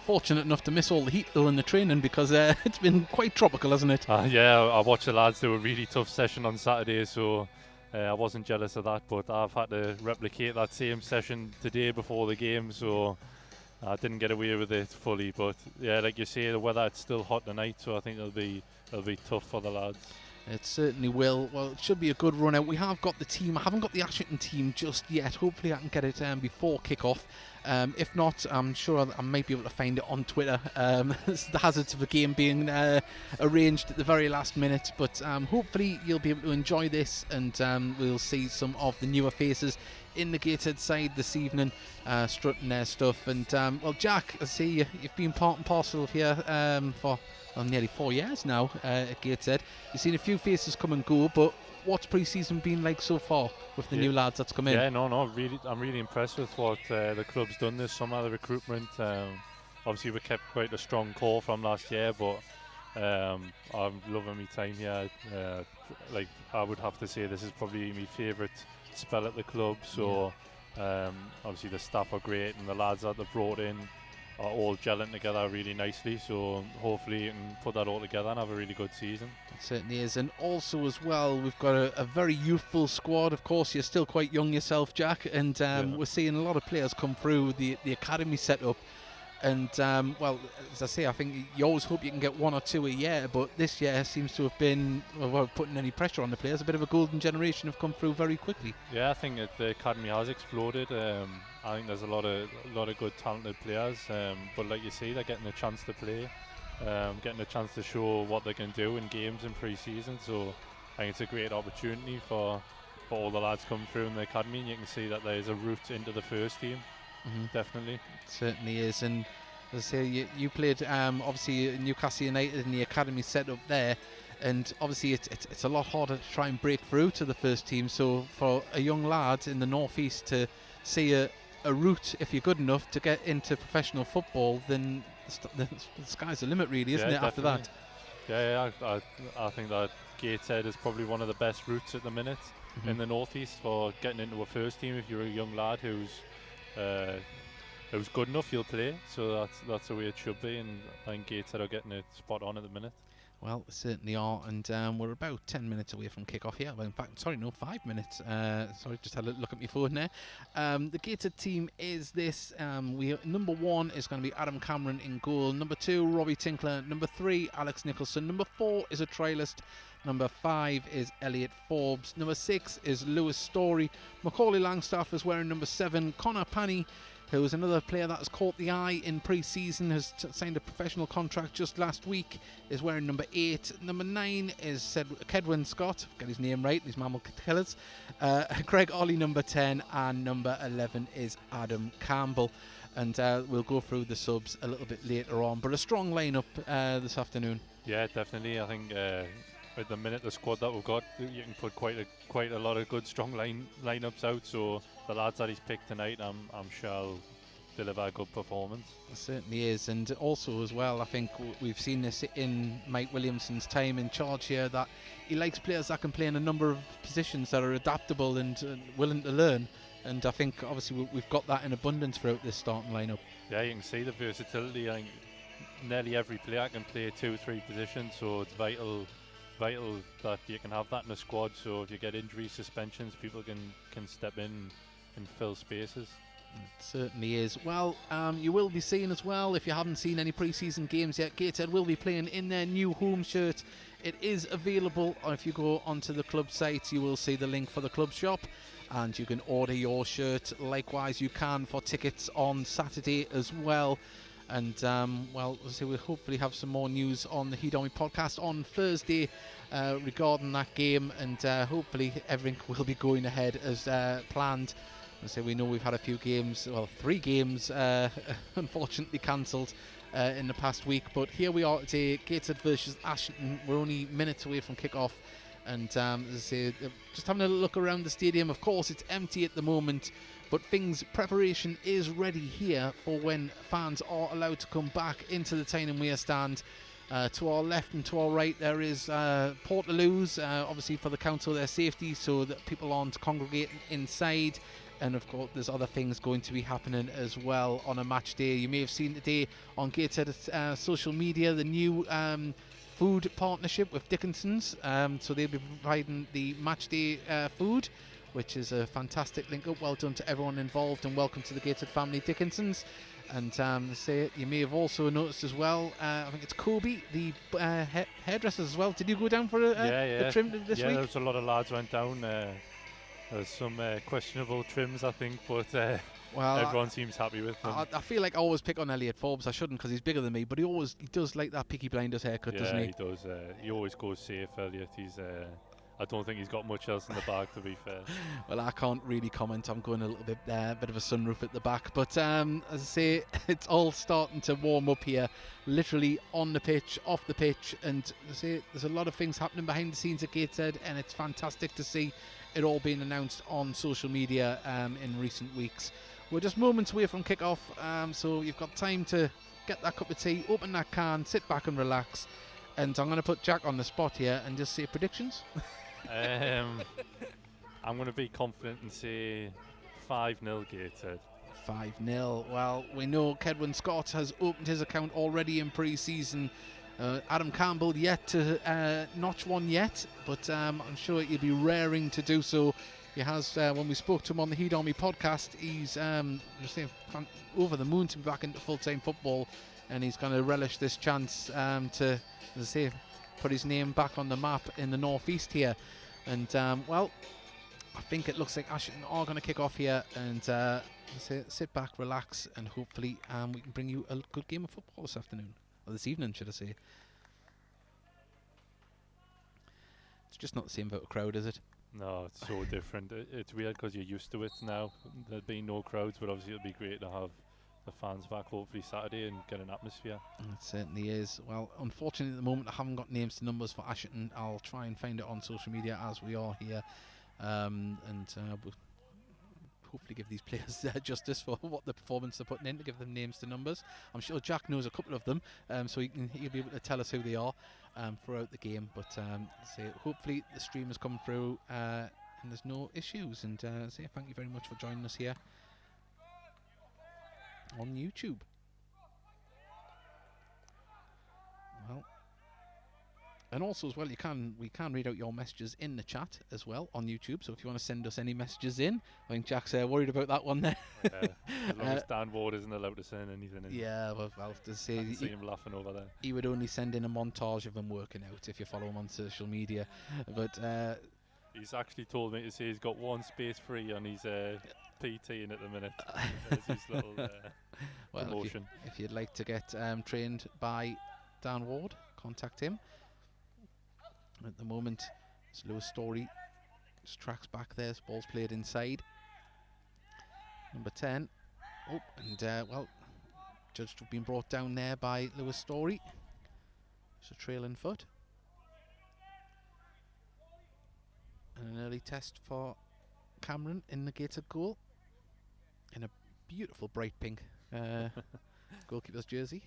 fortunate enough to miss all the heat though in the training because it's been quite tropical, hasn't it? Yeah, I watched the lads do a really tough session on Saturday, so I wasn't jealous of that, but I've had to replicate that same session today before the game, so I didn't get away with it fully. But yeah, like you say, the weather, it's still hot tonight, so I think it'll be tough for the lads. It certainly will. Well, it should be a good run out. We have got the team. I haven't got the Ashington team just yet. Hopefully I can get it before kick-off. If not, I'm sure I might be able to find it on Twitter. It's the hazards of the game being arranged at the very last minute. But hopefully you'll be able to enjoy this, and we'll see some of the newer faces in the Gateshead side this evening, strutting their stuff. And well, Jack, I see you've been part and parcel here for nearly 4 years now at Gateshead. You've seen a few faces come and go, but what's pre-season been like so far with the new lads that's come in? Yeah, really, I'm really impressed with what the club's done this summer. The recruitment, obviously we kept quite a strong core from last year, but I'm loving my time here. Like, I would have to say this is probably my favourite spell at the club. So obviously the staff are great, and the lads that they've brought in are all gelling together really nicely, so hopefully you can put that all together and have a really good season. It certainly is. And also as well, we've got a very youthful squad. Of course, you're still quite young yourself, Jack, and we're seeing a lot of players come through the academy setup. And well, as I say, I think you always hope you can get 1 or 2 a year, but this year seems to have been, without putting any pressure on the players, a bit of a golden generation have come through very quickly. Yeah, I think that the academy has exploded. I think there's a lot of good, talented players, but like you say, they're getting a chance to play, getting a chance to show what they can do in games in pre-season. So I think it's a great opportunity for all the lads coming through in the academy, and you can see that there's a route into the first team. Definitely. It certainly is. And as I say, you played obviously Newcastle United in the academy setup there, and obviously it's a lot harder to try and break through to the first team. So for a young lad in the northeast to see a route, if you're good enough, to get into professional football, then the sky's the limit, really, isn't it? Definitely. After that. Yeah, I think that Gateshead is probably one of the best routes at the minute in the northeast for getting into a first team. If you're a young lad who's good enough, you'll play. So that's the way it should be, and I think Gateshead are getting it spot on at the minute. Well, they certainly are, and we're about 10 minutes away from kick-off here. Well, in fact, sorry, no, 5 minutes. Sorry, just had a look at my phone there. The Gateshead team is this. Number 1 is going to be Adam Cameron in goal. Number 2, Robbie Tinkler. Number 3, Alex Nicholson. Number 4 is a trialist. Number 5 is Elliot Forbes. Number 6 is Lewis Story. Macaulay Langstaff is wearing number 7. Connor Panny, who is another player that has caught the eye in pre-season, has signed a professional contract just last week, is wearing number 8. Number 9 is Kedwin Scott, get his name right, these mammal killers. Craig Ollie, number 10, and number 11 is Adam Campbell. And we'll go through the subs a little bit later on, but a strong lineup this afternoon. Yeah, definitely. I think at the minute, the squad that we've got, you can put quite a lot of good, strong lineups out. So the lads that he's picked tonight, I'm sure will deliver a good performance. It certainly is, and also as well, I think we've seen this in Mike Williamson's time in charge here, that he likes players that can play in a number of positions that are adaptable and willing to learn. And I think obviously we've got that in abundance throughout this starting lineup. Yeah, you can see the versatility. I think nearly every player can play 2-3 positions, so it's vital that you can have that in a squad, so if you get injury suspensions, people can step in and fill spaces. It certainly is. Well, you will be seeing as well, if you haven't seen any pre-season games yet, Gateshead will be playing in their new home shirt. It is available. If you go onto the club site, you will see the link for the club shop, and you can order your shirt. Likewise, you can for tickets on Saturday as well. And well, so we'll hopefully have some more news on the Heat Army podcast on Thursday regarding that game, and hopefully everything will be going ahead as planned. So we know we've had a few games, well, 3 games unfortunately cancelled in the past week, but here we are today, Gateshead versus Ashington. We're only minutes away from kick-off, and as I say, just having a look around the stadium. Of course, it's empty at the moment, but preparation is ready here for when fans are allowed to come back into the Tyne Wear stand. To our left and to our right there is Portaloos, obviously for the council, their safety, so that people aren't congregating inside. And of course, there's other things going to be happening as well on a match day. You may have seen today on Gateshead social media the new food partnership with Dickinson's. So they'll be providing the match day food, which is a fantastic link up. Well done to everyone involved, and welcome to the Gateshead family, Dickinson's. And say you may have also noticed as well, I think it's Kobe, the hairdressers as well. Did you go down for a trim this week? Yeah, there's a lot of lads went down. There's some questionable trims, I think, but well, everyone seems happy with them. I feel like I always pick on Elliot Forbes. I shouldn't, because he's bigger than me, but he does like that Peaky Blinders haircut, doesn't he? Yeah, he does. He always goes safe, Elliot. I don't think he's got much else in the bag, to be fair. Well, I can't really comment. I'm going a little bit bit of a sunroof at the back. But as I say, it's all starting to warm up here, literally on the pitch, off the pitch. And as I say, there's a lot of things happening behind the scenes at Gateshead, and it's fantastic to see it all being announced on social media in recent weeks. We're just moments away from kick-off, so you've got time to get that cup of tea, open that can, sit back and relax. And I'm going to put Jack on the spot here and just say predictions. I'm going to be confident and say 5-0 Gateshead. 5-0. Well, we know Kedwin Scott has opened his account already in pre-season. Adam Campbell yet to notch one yet, but I'm sure he'll be raring to do so. He has, when we spoke to him on the Heat Army podcast, he's over the moon to be back into full-time football, and he's going to relish this chance to, as I say, put his name back on the map in the northeast here. And well, I think it looks like Ashington are going to kick off here, and sit back, relax, and hopefully we can bring you a good game of football this afternoon, or this evening, should I say. It's just not the same about a crowd, is it? No, it's so different. It's weird because you're used to it now. There'll be no crowds, but obviously it'll be great to have the fans back hopefully Saturday and get an atmosphere. It certainly is. Well, unfortunately at the moment I haven't got names to numbers for Ashington. I'll try and find it on social media as we are here, and we'll hopefully give these players justice for what the performance they're putting in, to give them names to numbers. I'm sure Jack knows a couple of them, so he'll be able to tell us who they are throughout the game. But hopefully the stream has come through and there's no issues. And thank you very much for joining us here on YouTube. Well, and also as well, we can read out your messages in the chat as well on YouTube. So if you want to send us any messages in, I think Jack's worried about that one there. Yeah, as long as Dan Ward isn't allowed to send anything in. Yeah, well to say, I see him laughing over there. He would only send in a montage of him working out if you follow him on social media. But he's actually told me to say he's got one space free on his PTing at the minute. There's his little promotion. If you'd like to get trained by Dan Ward, contact him. At the moment, it's Lewis Story. Just tracks back there. This ball's played inside. Number 10. Oh, and well, judged to have been brought down there by Lewis Story. It's a trailing foot. And an early test for Cameron in the gated goal, in a beautiful bright pink goalkeeper's jersey.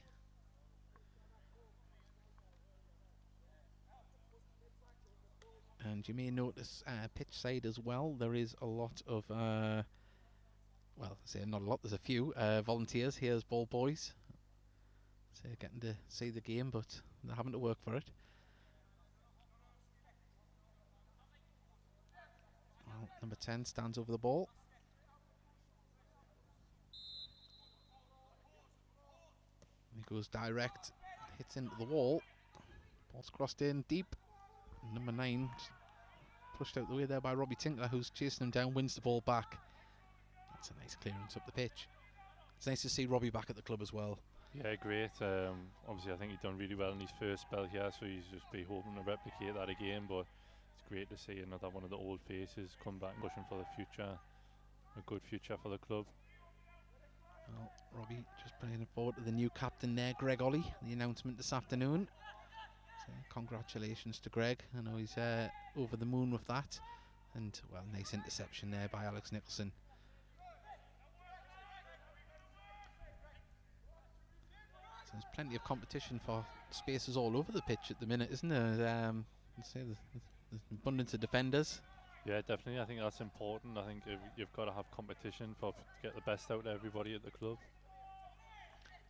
And you may notice pitch side as well, there is a lot of well, say not a lot, there's a few volunteers. Here's ball boys, so getting to see the game, but they're having to work for it. Well, number 10 stands over the ball. He goes direct, hits into the wall. Ball's crossed in deep. Number 9 pushed out the way there by Robbie Tinkler, who's chasing him down, wins the ball back. That's a nice clearance up the pitch. It's nice to see Robbie back at the club as well. Yeah, great. Obviously I think he's done really well in his first spell here, so he's just be hoping to replicate that again, but it's great to see another one of the old faces come back and pushing for the future, a good future for the club. Well, Robbie just putting it forward to the new captain there, Greg Ollie, the announcement this afternoon. So congratulations to Greg. I know he's over the moon with that. And, well, nice interception there by Alex Nicholson. So there's plenty of competition for spaces all over the pitch at the minute, isn't there? There's abundance of defenders. Yeah, definitely. I think that's important. I think you've got to have competition to get the best out of everybody at the club.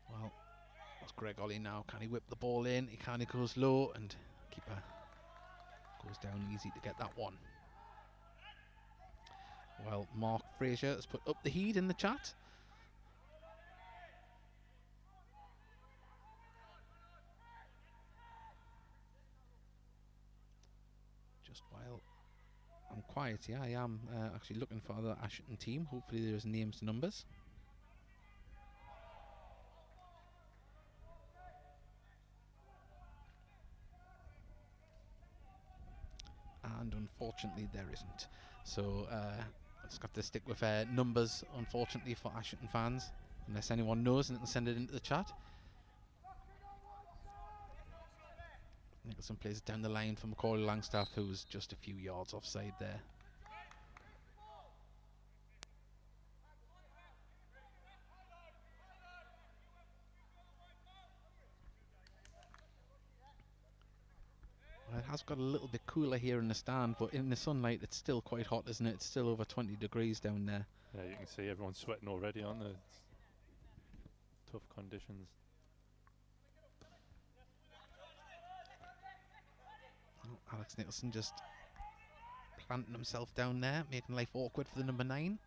Well, that's Greg Ollie now. Can he whip the ball in? He kind of goes low, and keeper goes down easy to get that one. Well, Mark Fraser has put up the heat in the chat. Just while I'm quiet here, I am actually looking for the Ashington team. Hopefully there's names and numbers. And unfortunately there isn't. So I just got to stick with numbers, unfortunately, for Ashington fans. Unless anyone knows, and they can send it into the chat. Nicholson plays it down the line for Macaulay Langstaff, who was just a few yards offside there. Well, it has got a little bit cooler here in the stand, but in the sunlight it's still quite hot, isn't it? It's still over 20 degrees down there. Yeah, you can see everyone's sweating already on the tough conditions. Oh, Alex Nicholson just planting himself down there, making life awkward for the number 9.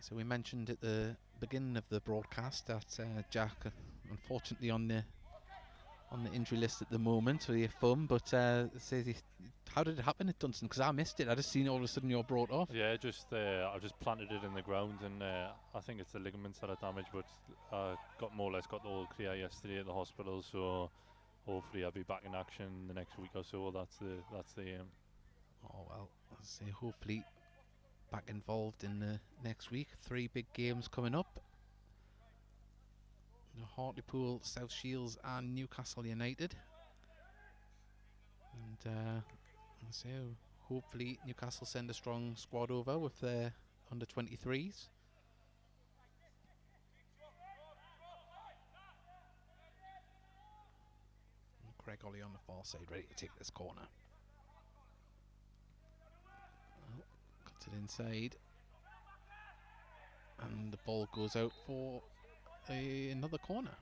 So we mentioned at the beginning of the broadcast that Jack, unfortunately, on the injury list at the moment with your thumb, but says how did it happen at Dunstan? Because I missed it. I just seen all of a sudden you're brought off. Yeah, I just planted it in the ground, and I think it's the ligaments that are damaged. But I more or less got all clear yesterday at the hospital, so hopefully I'll be back in action the next week or so. That's the aim. Oh well, I'll say hopefully back involved in the next week. 3 big games coming up. Hartlepool, South Shields and Newcastle United. And so hopefully Newcastle send a strong squad over with their under-23s. And Craig Ollie on the far side, ready to take this corner. Well, cuts it inside. And the ball goes out for another corner.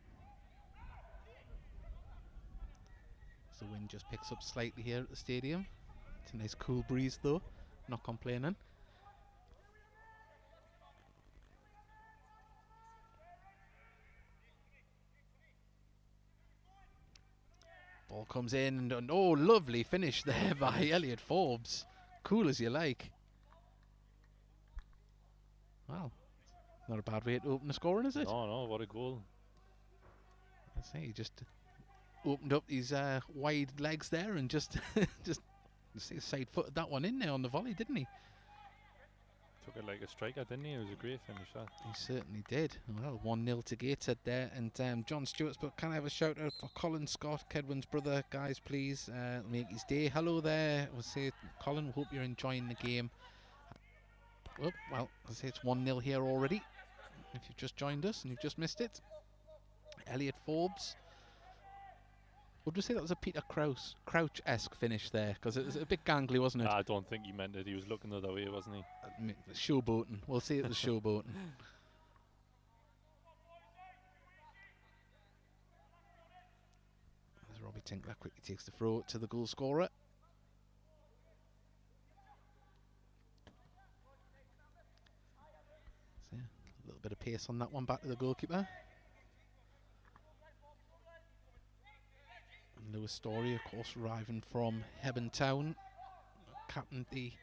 So the wind just picks up slightly here at the stadium. It's a nice cool breeze though, not complaining. Ball comes in and oh, lovely finish there by Elliot Forbes. Cool as you like. Well, not a bad way to open the scoring, is it? No, what a goal. I say he just opened up these wide legs there and just side footed that one in there on the volley, didn't he? Took it like a striker, didn't he? It was a great finish, that. He certainly did. Well, 1-0 to Gateshead there. And John Stewart's, but can I have a shout out for Colin Scott, Kedwin's brother? Guys, please make his day. Hello there. We'll say, Colin, hope you're enjoying the game. Oh, well, I'll say it's 1-0 here already. If you've just joined us and you've just missed it. Elliot Forbes. Would we say that was a Peter Crouch-esque finish there? Because it was a bit gangly, wasn't it? I don't think he meant it. He was looking the other way, wasn't he? Showboating. We'll say it was showboating. As Robbie Tinkler quickly takes the throw to the goal scorer. So, a little bit of pace on that one, back to the goalkeeper. And Lewis Story, of course, arriving from Hebburn Town, captained the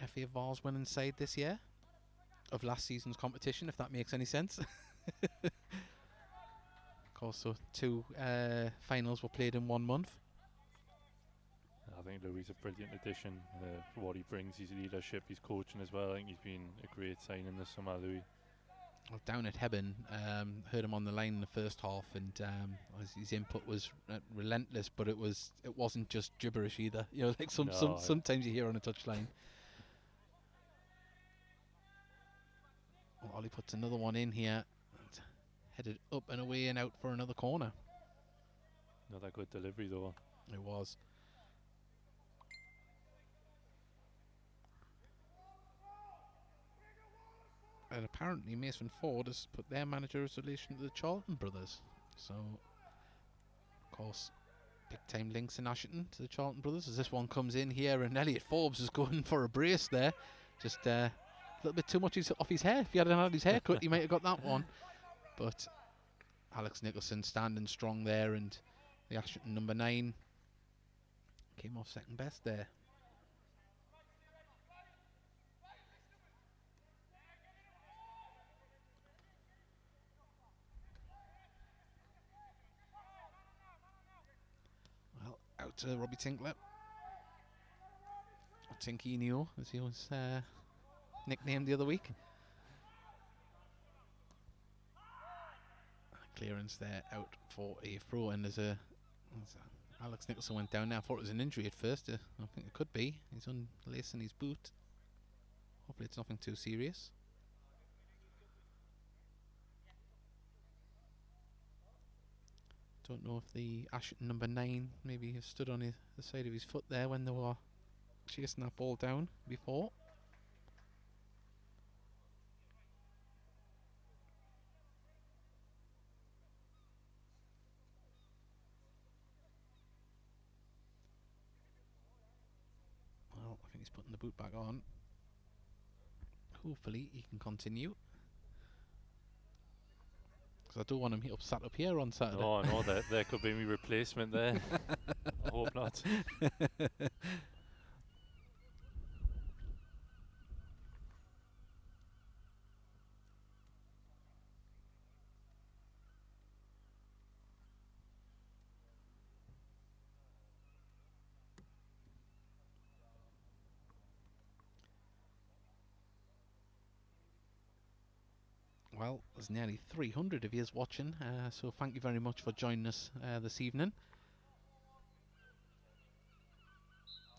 FA Vars winning side this year of last season's competition, if that makes any sense. Of course, so 2 finals were played in 1 month. I think Louis is a brilliant addition for what he brings, his leadership, his coaching as well. I think he's been a great signing this summer, Louis. Well, down at Hebburn, heard him on the line in the first half, and his input was relentless, but it wasn't just gibberish either. You know, like sometimes you hear on a touchline. Well, Ollie puts another one in here. Headed up and away and out for another corner. Another good delivery though. It was. And apparently Mason Ford has put their manager as relation to the Charlton brothers. So, of course, big time links in Ashington to the Charlton brothers as this one comes in here, and Elliot Forbes is going for a brace there. Just a little bit too much off his hair. If he hadn't had his hair cut, he might have got that one. But Alex Nicholson standing strong there, and the Ashington number 9 came off second best there. Well, out to Robbie Tinkler. Or Tinkinio, as he was nicknamed the other week. Clearance there out for a throw, and Alex Nicholson went down there. I thought it was an injury at first. I think it could be. He's unlacing his boot. Hopefully it's nothing too serious. Don't know if the Ashington number 9 maybe has stood on the side of his foot there when they were chasing that ball down before. Well, I think he's putting the boot back on. Hopefully he can continue. Because I don't want him sat up here on Saturday. Oh, no, there could be my replacement there. I hope not. Well, there's nearly 300 of you watching, so thank you very much for joining us this evening.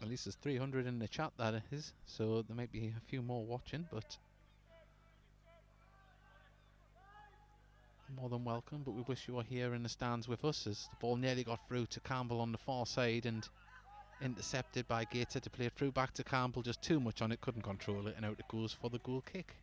At least there's 300 in the chat, that is, so there might be a few more watching, but more than welcome. But we wish you were here in the stands with us, as the ball nearly got through to Campbell on the far side and intercepted by Gateshead to play it through back to Campbell. Just too much on it, couldn't control it, and out it goes for the goal kick.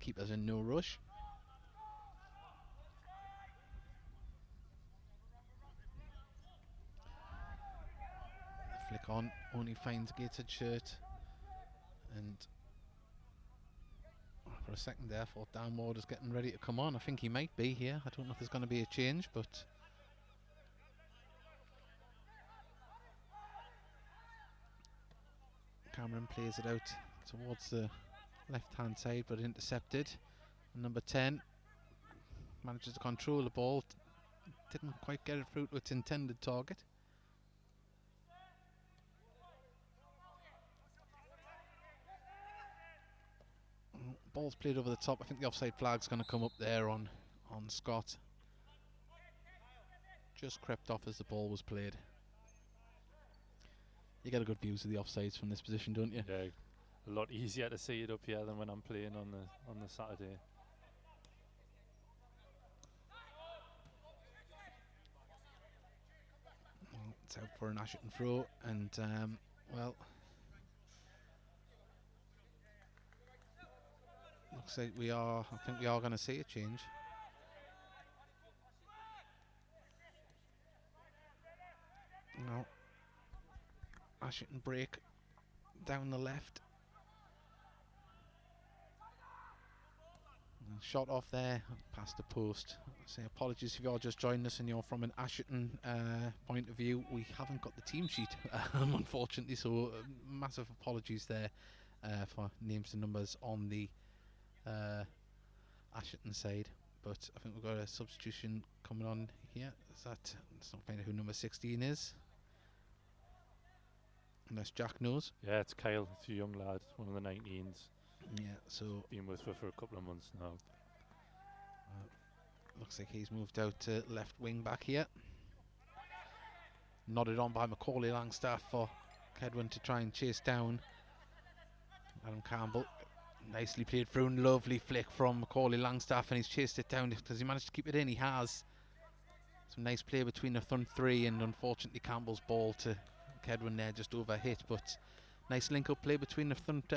Keepers in no rush. The flick on, only finds Gateshead shirt, and for a second there I thought Dan Ward is getting ready to come on. I think he might be here. I don't know if there's going to be a change, but Cameron plays it out towards the left hand side, but intercepted. And number 10 manages to control the ball, didn't quite get it through to its intended target. Ball's played over the top. I think the offside flag's going to come up there on Scott. Just crept off as the ball was played. You get a good views of the offsides from this position, don't you? Yeah, a lot easier to see it up here than when I'm playing on the Saturday. Well, it's out for an Ashington throw, and well, looks like I think we are going to see a change. No. Ashington break down the left. And shot off there, past the post. Say apologies if you're just joining us and you're from an Ashington point of view. We haven't got the team sheet, unfortunately, so massive apologies there for names and numbers on the Ashington side. But I think we've got a substitution coming on here. Let's not find out who number 16 is. unless Jack knows. Yeah, it's Kyle. It's a young lad, one of the 19s. Yeah, so Been with her for a couple of months now. Looks like he's moved out to left wing back here. Nodded on by Macaulay Langstaff for Kedwin to try and chase down Adam Campbell. Nicely played through, and lovely flick from Macaulay Langstaff, and he's chased it down. Because he managed to keep it in, he has. Some nice play between the front three, and unfortunately Campbell's ball to Kedwin there just overhit, but nice link-up play between the front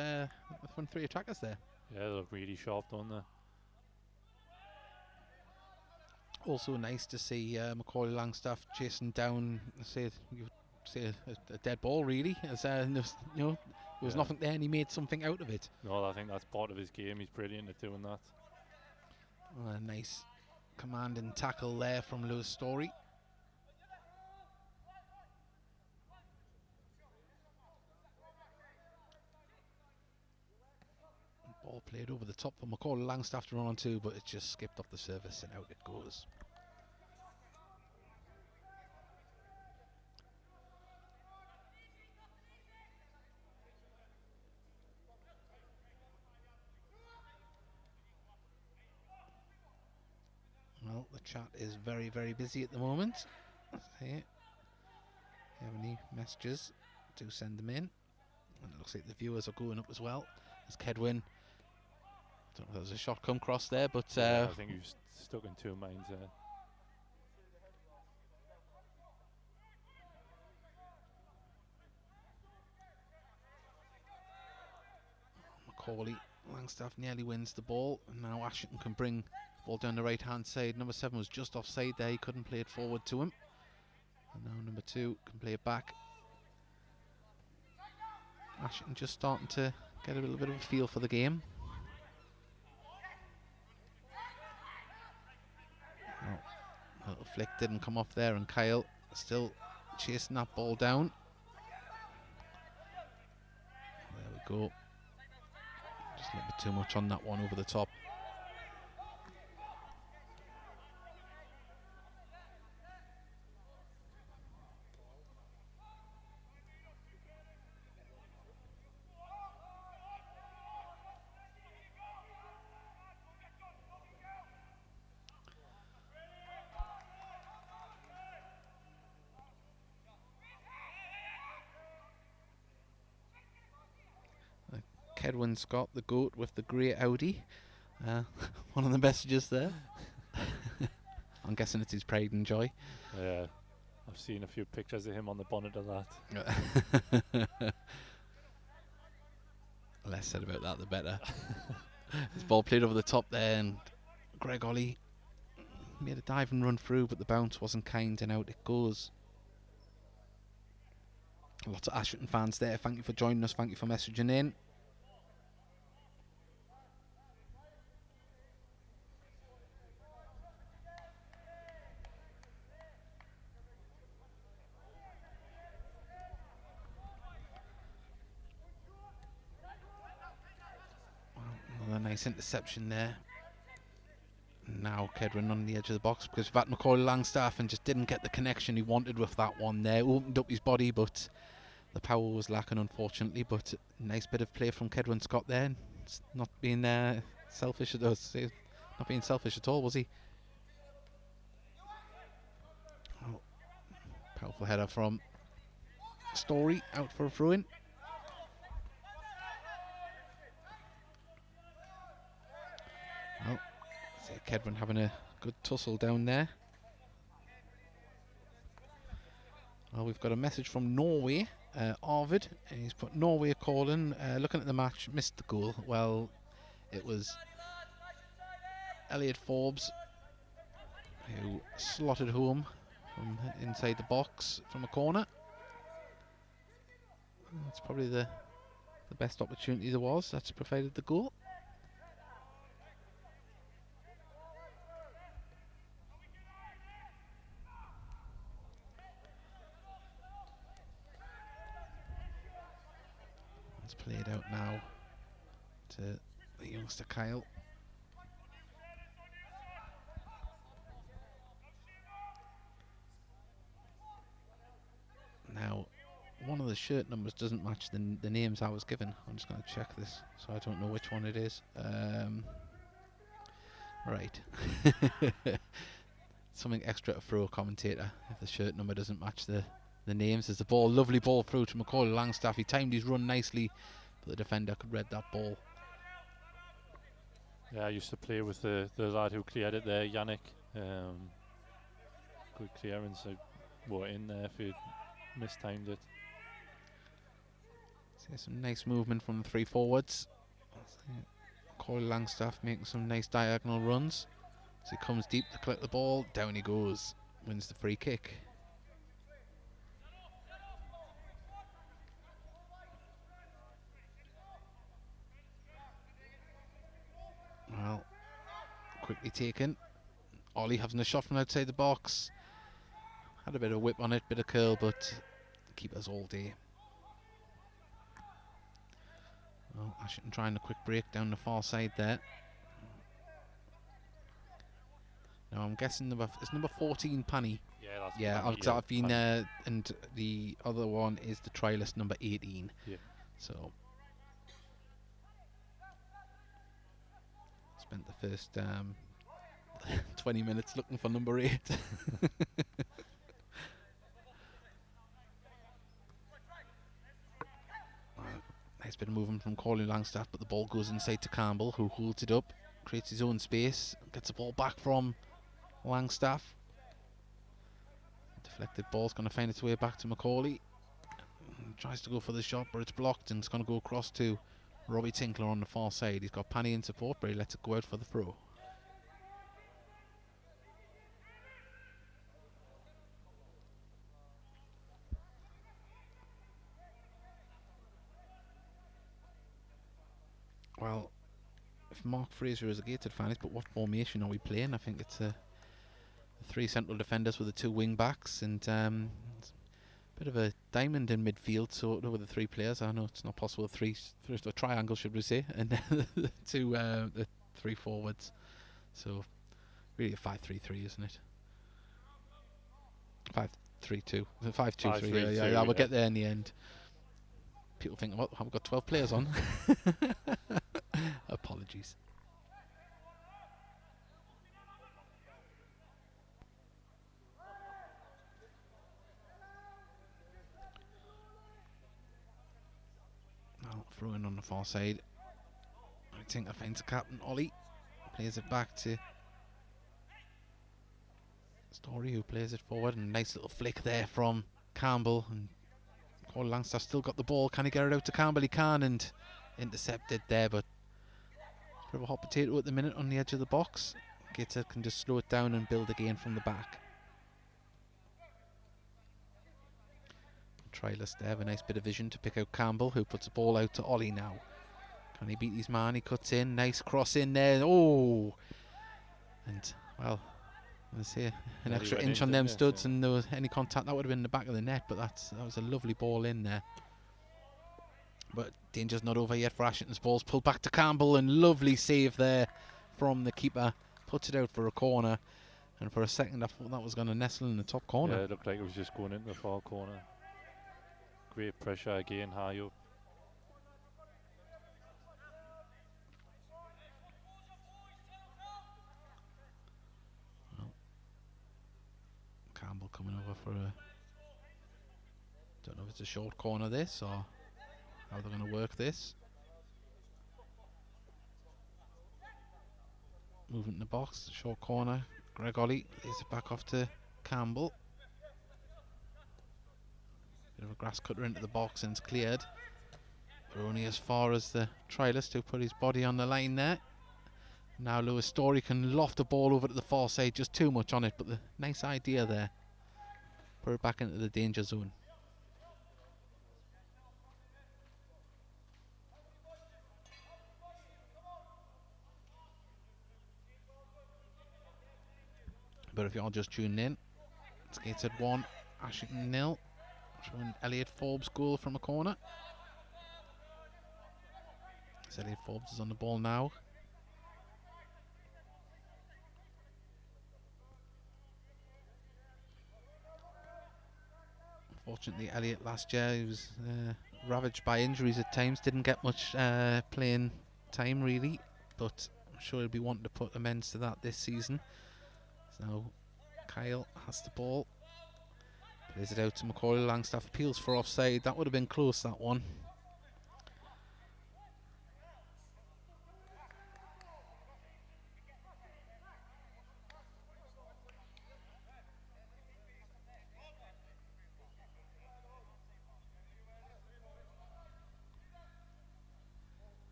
three attackers there. Yeah, they look really sharp, don't they? Also nice to see Macaulay Langstaff chasing down, say a dead ball really, as there was nothing there, and he made something out of it. No, I think that's part of his game. He's brilliant at doing that. A nice commanding tackle there from Lewis Story. Ball played over the top for Macaulay Langstaff to run onto, but it just skipped off the surface and out it goes. Well, the chat is very, very busy at the moment. If you have any messages, do send them in. And it looks like the viewers are going up as well. As Kedwin, don't know if there was a shot come across there, but I think you've stuck in two minds there. Macaulay Langstaff nearly wins the ball, and now Ashington can bring the ball down the right hand side. Number 7 was just offside there, he couldn't play it forward to him, and now number 2 can play it back. Ashington just starting to get a little bit of a feel for the game. A little flick didn't come off there, and Kyle still chasing that ball down. There we go. Just a little bit too much on that one over the top. Kedwin Scott, the goat with the grey Audi. One of the messages there. I'm guessing it's his pride and joy. Yeah, I've seen a few pictures of him on the bonnet of that. Less said about that, the better. This ball played over the top there, and Greg Ollie made a dive and run through, but the bounce wasn't kind, and out it goes. Lots of Ashington fans there. Thank you for joining us. Thank you for messaging in. Another nice interception there. Now Kedwin on the edge of the box, because that Macaulay Langstaff and just didn't get the connection he wanted with that one there. Opened up his body, but the power was lacking, unfortunately. But nice bit of play from Kedwin Scott there. It's not being selfish at us. Not being selfish at all, was he? Oh, powerful header from Story, out for a throw-in. Oh, Kedwin having a good tussle down there. Well, we've got a message from Norway, Arvid, and he's put Norway calling, looking at the match, missed the goal. Well, it was Elliot Forbes who slotted home from inside the box from a corner. That's probably the best opportunity there was. That's provided the goal. It's played out now to the youngster Kyle. Now one of the shirt numbers doesn't match the names I was given. I'm just going to check this, so I don't know which one it is. Right. Something extra to throw a commentator if the shirt number doesn't match the names. There's the ball, lovely ball through to Macaulay Langstaff. He timed his run nicely, but the defender could read that ball. Yeah, I used to play with the lad who cleared it there, Yannick. Good clearance. I were in there if he mistimed it. See some nice movement from the three forwards. Macaulay Langstaff making some nice diagonal runs. As he comes deep to collect the ball, down he goes. Wins the free kick. Well, quickly taken. Ollie having a shot from outside the box. Had a bit of whip on it, bit of curl, but the keeper's all day. Well, Ashington trying a quick break down the far side there. Now I'm guessing it's number 14, Panny. Yeah, that's Yeah, I've been and the other one is the trialist number 18. Yeah. So spent the first 20 minutes looking for number 8. Nice bit of movement from Macaulay Langstaff, but the ball goes inside to Campbell, who holds it up, creates his own space, gets the ball back from Langstaff. Deflected ball's going to find its way back to Macaulay. Tries to go for the shot, but it's blocked, and it's going to go across to Robbie Tinkler on the far side. He's got Panny in support, but he lets it go out for the throw. Well, if Mark Fraser is a Gateshead fan, but what formation are we playing? I think it's the 3 central defenders with the 2 wing backs, and it's a bit of a diamond in midfield. So with the 3 players, I know it's not possible. A triangle, should we say, and the 3 forwards. So really a 5-3-3, isn't it? 5-3-2, 5-2-3. Yeah, we'll get there in the end. People think, well, have we got 12 players on? Apologies. Well, throw in on the far side. I think I finds the captain, Ollie. Plays it back to Story, who plays it forward. And a nice little flick there from Campbell. And Macaulay Langstaff still got the ball. Can he get it out to Campbell? He can, and intercepted there, but bit of a hot potato at the minute on the edge of the box. Gateshead can just slow it down and build again from the back. Trialist there, have a nice bit of vision to pick out Campbell, who puts the ball out to Ollie now. Can he beat his man? He cuts in, nice cross in there. Oh! And, well, let's say an extra inch on them studs, and there was any contact, that would have been in the back of the net, but that was a lovely ball in there. But danger's not over yet for Ashington's. Ball's pulled back to Campbell, and lovely save there from the keeper. Puts it out for a corner, and for a second I thought that was going to nestle in the top corner. Yeah, it looked like it was just going into the far corner. Great pressure again, high up. Well, Campbell coming over for a... Don't know if it's a short corner this, or how they're going to work this. Movement in the box, short corner. Greg Ollie lays it back off to Campbell. Bit of a grass cutter into the box, and it's cleared. But only as far as the trialist, who put his body on the line there. Now Lewis Story can loft the ball over to the far side, just too much on it, but the nice idea there. Put it back into the danger zone. But if you're just tuning in, it's Gateshead 1, Ashington 0. Showing Elliot Forbes' goal from a corner. So Elliot Forbes is on the ball now. Fortunately, Elliot last year, he was ravaged by injuries at times, didn't get much playing time really, but I'm sure he'll be wanting to put amends to that this season. So Kyle has the ball, plays it out to Macaulay. Langstaff appeals for offside. That would have been close, that one.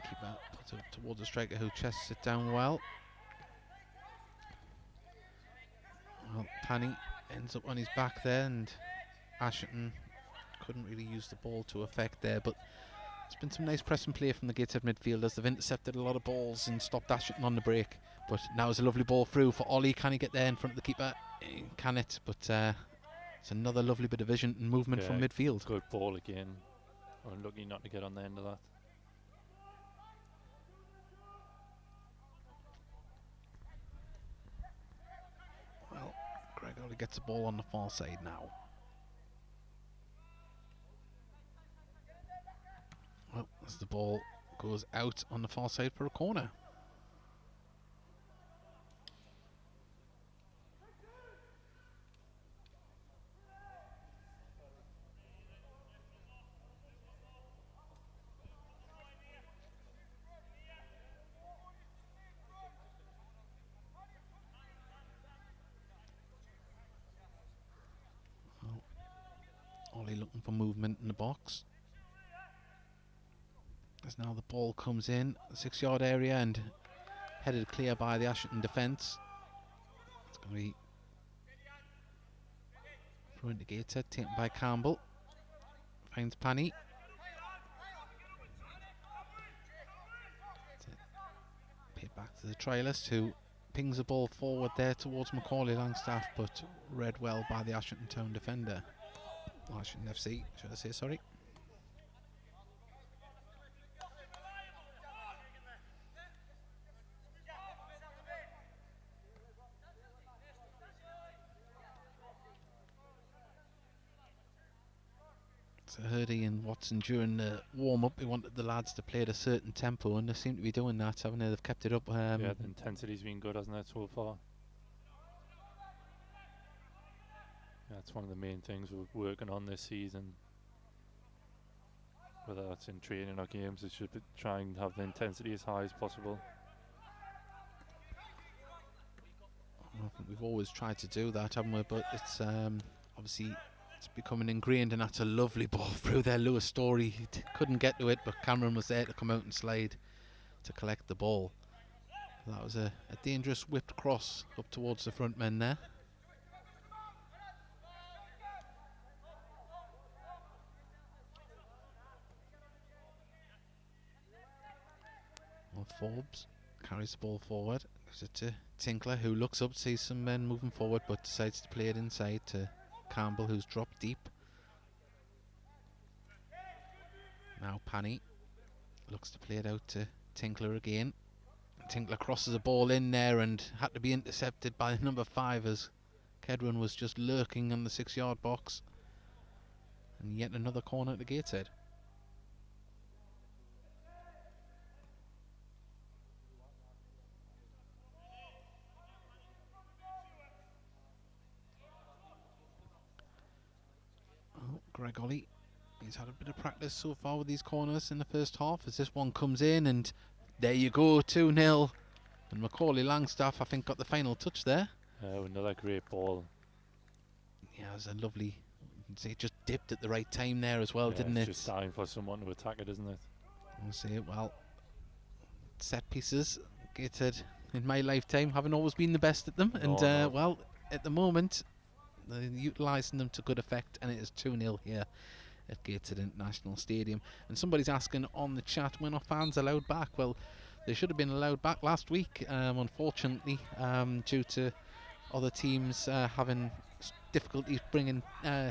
Keeper puts it towards the striker who chests it down well. Well, Panny ends up on his back there, and Ashington couldn't really use the ball to effect there, but it's been some nice press and play from the Gateshead midfielders. They've intercepted a lot of balls and stopped Ashington on the break, but now it's a lovely ball through for Ollie. Can he get there in front of the keeper? Can it? But it's another lovely bit of vision and movement from midfield. Good ball again. Unlucky not to get on the end of that. Well, Greg Ollie gets the ball on the far side now. Well, as the ball goes out on the far side for a corner. Ollie looking for movement in the box. As now the ball comes in, the 6-yard area, and headed clear by the Ashington defence. It's going to be through into Gateshead, taken by Campbell. Finds Panny. Paid back to the trialist, who pings the ball forward there towards Macaulay Langstaff, but read well by the Ashington Town defender. Ashington FC, should I say, sorry. So Hurdy and Watson during the warm-up, they wanted the lads to play at a certain tempo, and they seem to be doing that, haven't they? They've kept it up. Yeah, the intensity's been good, hasn't it, so far? Yeah, it's one of the main things we're working on this season. Whether that's in training or games, it should be try and have the intensity as high as possible. I think we've always tried to do that, haven't we? But it's obviously it's becoming ingrained, and that's a lovely ball through there. Lewis Story couldn't get to it, but Cameron was there to come out and slide to collect the ball. That was a dangerous whipped cross up towards the front men there. Well, Forbes carries the ball forward, gives it to Tinkler, who looks up, sees some men moving forward, but decides to play it inside to Campbell, who's dropped deep. Now Panny looks to play it out to Tinkler again. Tinkler crosses the ball in there and had to be intercepted by number 5 as Kedwin was just lurking on the 6-yard box. And yet another corner at the Gateshead. Greg Ollie, he's had a bit of practice so far with these corners in the first half, as this one comes in, and there you go, 2-0. And Macaulay Langstaff, I think, got the final touch there. Another great ball. Yeah, it was a lovely, it just dipped at the right time there as well, didn't it? It's just time for someone to attack it, isn't it? We'll see it. Well, set pieces, Gateshead, in my lifetime, haven't always been the best at them. No, And, well, at the moment, they're utilising them to good effect, and it is 2-0 here at Gateshead International Stadium. And somebody's asking on the chat, when are fans allowed back? Well, they should have been allowed back last week, unfortunately, due to other teams having difficulties bringing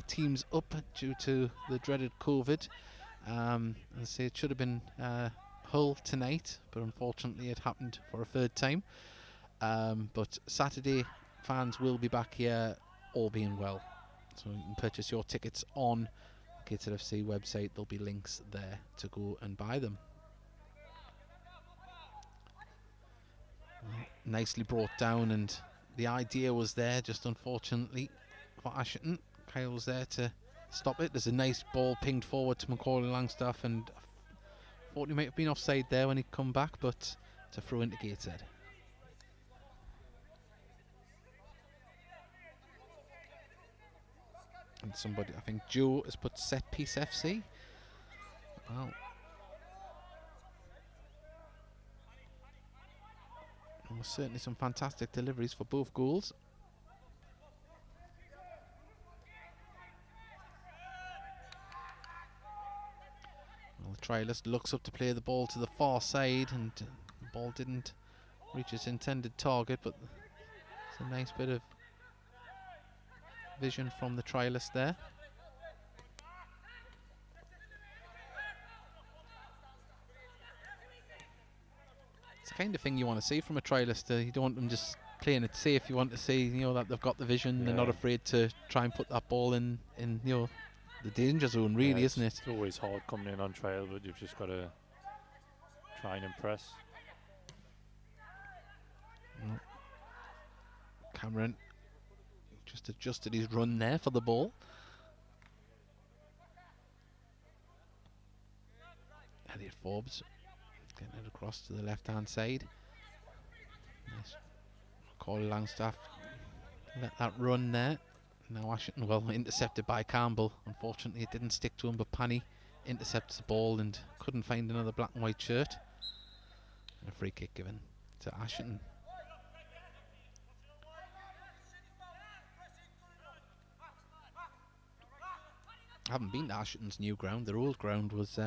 teams up due to the dreaded COVID. I say it should have been Hull tonight, but unfortunately it happened for a third time. But Saturday, fans will be back here, all being well. So you can purchase your tickets on Gateshead FC website. There'll be links there to go and buy them. Well, nicely brought down, and the idea was there, just unfortunately for Ashington. Kyle was there to stop it. There's a nice ball pinged forward to Macaulay Langstaff, and I thought he might have been offside there when he come back, but it's a throw into Gateshead. And somebody, I think Joe has put set piece FC. Wow. There was certainly some fantastic deliveries for both goals. Well, the trialist looks up to play the ball to the far side, and the ball didn't reach its intended target, but it's a nice bit of vision from the trialist there. It's the kind of thing you want to see from a trialist. You don't want them just playing it safe. You want to see, that they've got the vision. They're not afraid to try and put that ball in the danger zone, really, isn't it? It's always hard coming in on trial, but you've just got to try and impress. Well, Cameron just adjusted his run there for the ball. Elliot Forbes getting it across to the left-hand side. Nice. Macaulay Langstaff let that run there. Now Ashington, well, intercepted by Campbell. Unfortunately, it didn't stick to him, but Panny intercepts the ball and couldn't find another black and white shirt. And a free kick given to Ashington. I haven't been to Ashington's new ground. Their old ground was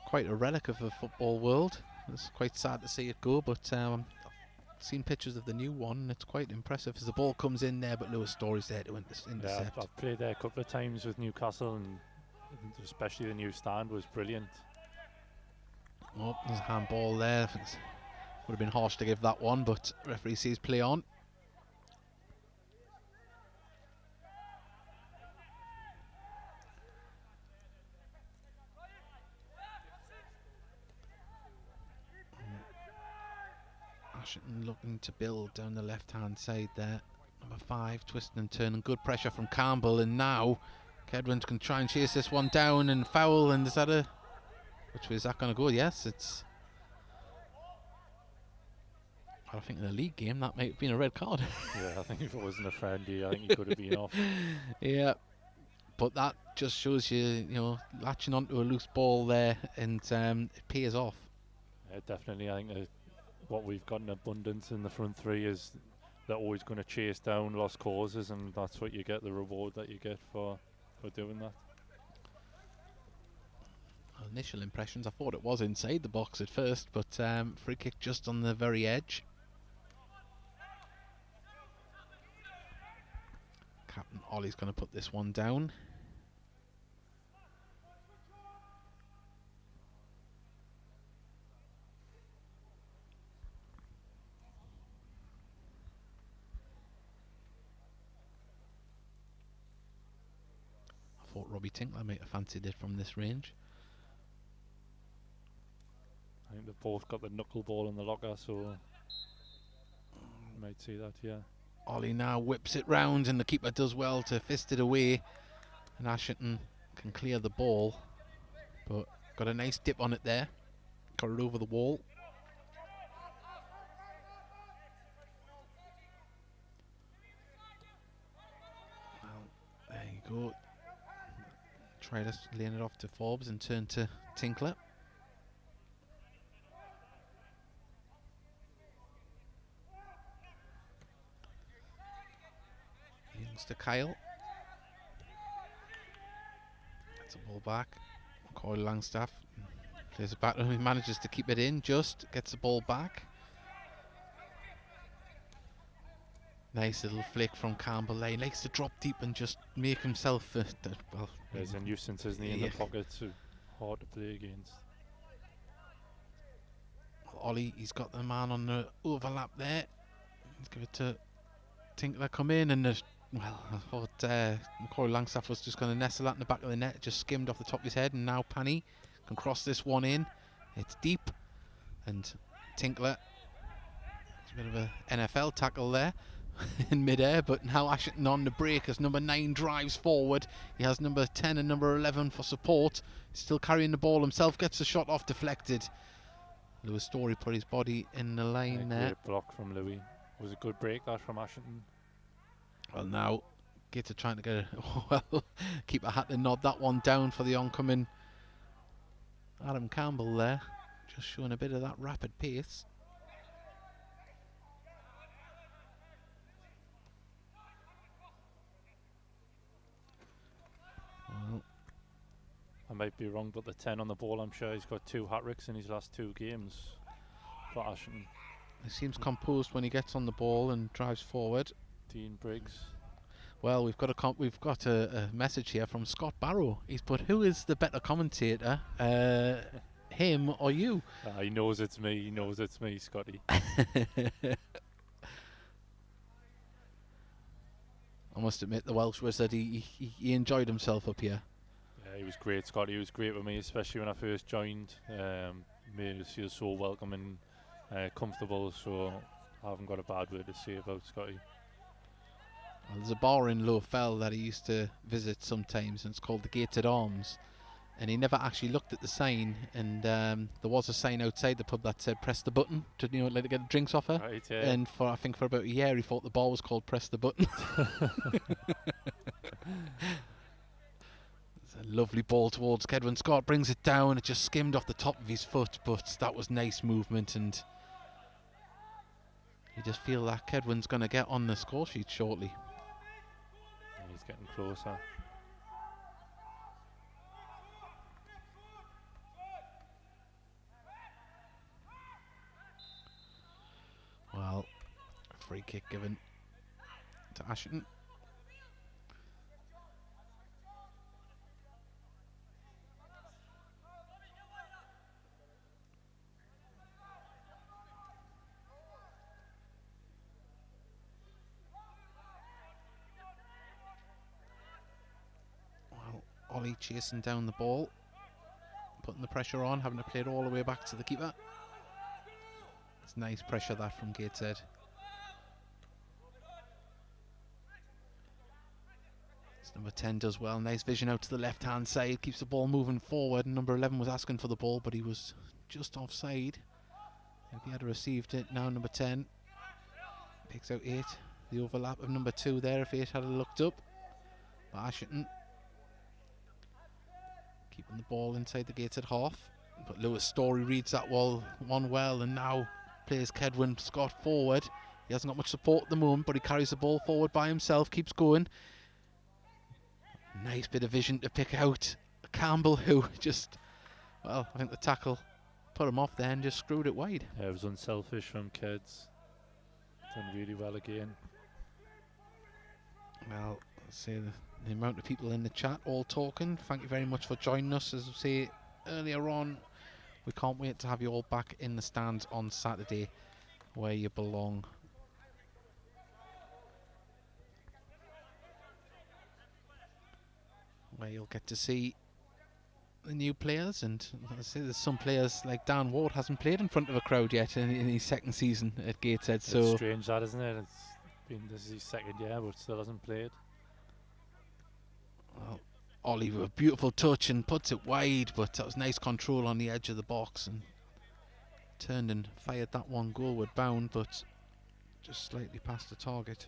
quite a relic of the football world. It's quite sad to see it go, but I've seen pictures of the new one, and it's quite impressive as the ball comes in there, but Lewis Story's there to intercept. Yeah, I've played there a couple of times with Newcastle, and especially the new stand was brilliant. Oh, there's a handball there. I think it would have been harsh to give that one, but referee sees play on. Ashington looking to build down the left-hand side there. Number 5, twisting and turning. Good pressure from Campbell, and now Kedwins can try and chase this one down and foul. And is that a... which way is that going to go? Yes, it's... I think in the league game that might have been a red card. Yeah, I think if it wasn't a friendly, I think he could have been off. Yeah, but that just shows you, latching onto a loose ball there, and it pays off. Yeah, definitely. I think what we've got in abundance in the front three is they're always going to chase down lost causes, and that's what you get, the reward that you get for doing that. Initial impressions, I thought it was inside the box at first, but free kick just on the very edge. Captain Ollie's going to put this one down. I thought Robbie Tinkler might have fancied it from this range. I think they've both got the knuckleball in the locker, so you might see that, yeah. Ollie now whips it round, and the keeper does well to fist it away, and Ashington can clear the ball, but got a nice dip on it there, got it over the wall. Well, there you go. Try to lane it off to Forbes and turn to Tinkler. To Kyle. Gets a ball back. Macaulay Langstaff plays it back. He manages to keep it in, just gets the ball back. Nice little flick from Campbell there. He likes to drop deep and just make himself well. There's a nuisance, isn't he, in the pocket, so hard to play against. Ollie, he's got the man on the overlap there. Let's give it to Tinkler come in and well, I thought Corey Langstaff was just going to nestle that in the back of the net, just skimmed off the top of his head, and now Panny can cross this one in. It's deep, and Tinkler, it's a bit of an NFL tackle there in midair, but now Ashington on the break as number 9 drives forward. He has number 10 and number 11 for support. He's still carrying the ball himself, gets the shot off deflected. Lewis Story put his body in the line there. Great block from Louis. It was a good break that from Ashington. Well, now Gator trying to get well, keeper had to nod that one down for the oncoming Adam Campbell there, just showing a bit of that rapid pace. Well, I might be wrong, but the 10 on the ball, I'm sure he's got 2 hat-tricks in his last 2 games for Ashington. he seems composed when he gets on the ball and drives forward. Dean Briggs. Well, we've got a message here from Scott Barrow. He's put, who is the better commentator, him or you? He knows it's me. He knows it's me, Scotty. I must admit, the Welsh wizard, he enjoyed himself up here. Yeah, he was great, Scotty. He was great with me, especially when I first joined. Made us feel so welcome and comfortable. So I haven't got a bad word to say about Scotty. Well, there's a bar in Low Fell that he used to visit sometimes, and it's called the Gateshead Arms. And he never actually looked at the sign, and there was a sign outside the pub that said "Press the button" to like to get drinks offer. Right, yeah. And I think for about a year he thought the bar was called "Press the Button." It's a lovely ball towards Kedwin Scott, brings it down. It just skimmed off the top of his foot, but that was nice movement, and you just feel that Kedwin's going to get on the score sheet shortly. And he's getting closer. Well, a free kick given to Ashington. Well, Ollie chasing down the ball, putting the pressure on, having to play it all the way back to the keeper. It's nice pressure that from Gateshead. It's number 10 does well. Nice vision out to the left hand side, keeps the ball moving forward. And number 11 was asking for the ball, but he was just offside. If he had received it, now number 10 picks out 8. The overlap of number 2 there if 8 had looked up. But Ashington keeping the ball inside the Gateshead half. But Lewis Story reads that one well, and now plays Kedwin Scott forward. He hasn't got much support at the moment, but he carries the ball forward by himself, keeps going. Nice bit of vision to pick out Campbell, who just, well, I think the tackle put him off there and just screwed it wide. Yeah, it was unselfish from Keds. Done really well again. Well, let's say the amount of people in the chat all talking. Thank you very much for joining us. As I say earlier on, we can't wait to have you all back in the stands on Saturday where you belong. Where you'll get to see the new players, and I say there's some players like Dan Ward hasn't played in front of a crowd yet in his second season at Gateshead. So it's strange that, isn't it? This is his second year, but still hasn't played. Well, Ollie with a beautiful touch and puts it wide, but that was nice control on the edge of the box and turned and fired that one goalward bound, but just slightly past the target.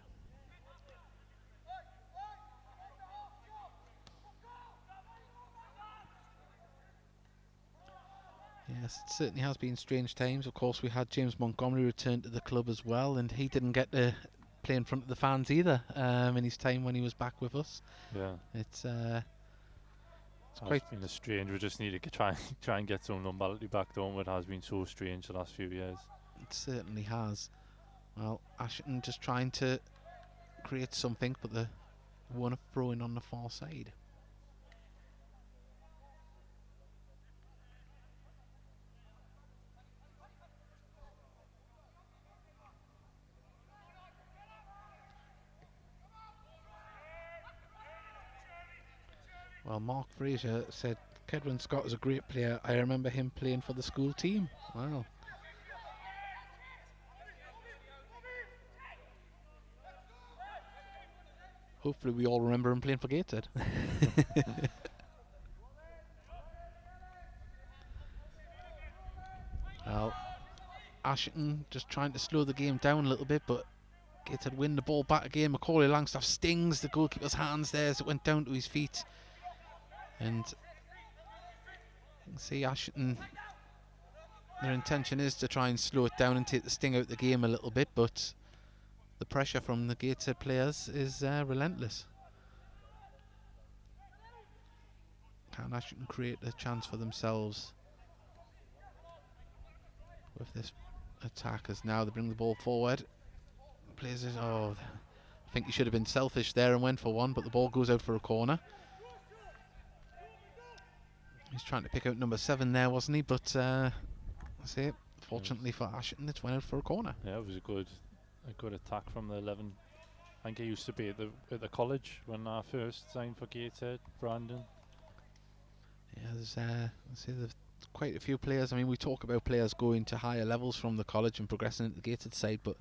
Yes, it certainly has been strange times. Of course, we had James Montgomery return to the club as well, and he didn't get to play in front of the fans either in his time when he was back with us. Yeah, it's quite been a strange. We just need to try and get some normality back, don't we? It has been so strange the last few years. It certainly has. Well, Ashington just trying to create something, but the one throwing on the far side. Well, Mark Fraser said Kedwin Scott is a great player. I remember him playing for the school team. Wow. Hopefully we all remember him playing for Gateshead. Well, Ashington just trying to slow the game down a little bit, but Gateshead win the ball back again. Macaulay Langstaff stings the goalkeeper's hands there as it went down to his feet. And you can see Ashington, their intention is to try and slow it down and take the sting out of the game a little bit, but the pressure from the Gateshead players is relentless. Can Ashington create a chance for themselves with this attack, as now they bring the ball forward? Plays it. Oh, I think he should have been selfish there and went for one, but the ball goes out for a corner. He's trying to pick out number 7 there, wasn't he? But I say, fortunately for Ashington, it went out for a corner. Yeah, it was a good attack from the 11. I think he used to be at the college when I first signed for Gateshead, Brandon. Yeah, there's quite a few players. I mean, we talk about players going to higher levels from the college and progressing into the Gateshead side, but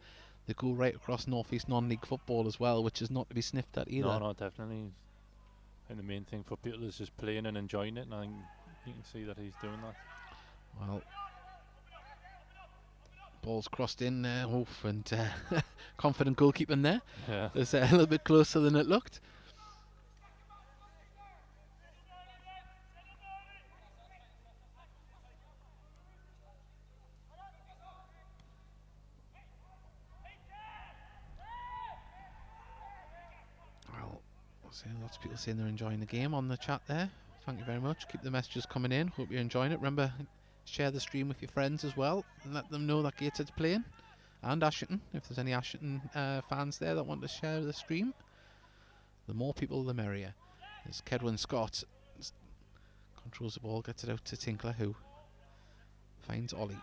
they go right across North East non-league football as well, which is not to be sniffed at either. No, definitely. And the main thing for people is just playing and enjoying it, and I think you can see that he's doing that. Well, ball's crossed in, and confident goalkeeping there. Yeah. It's a little bit closer than it looked. Well, lots of people saying they're enjoying the game on the chat there. Thank you very much. Keep the messages coming in. Hope you're enjoying it. Remember, share the stream with your friends as well and let them know that Gateshead's playing. And Ashington, if there's any Ashington fans there that want to share the stream, the more people the merrier. There's Kedwin Scott, controls the ball, gets it out to Tinkler, who finds Ollie.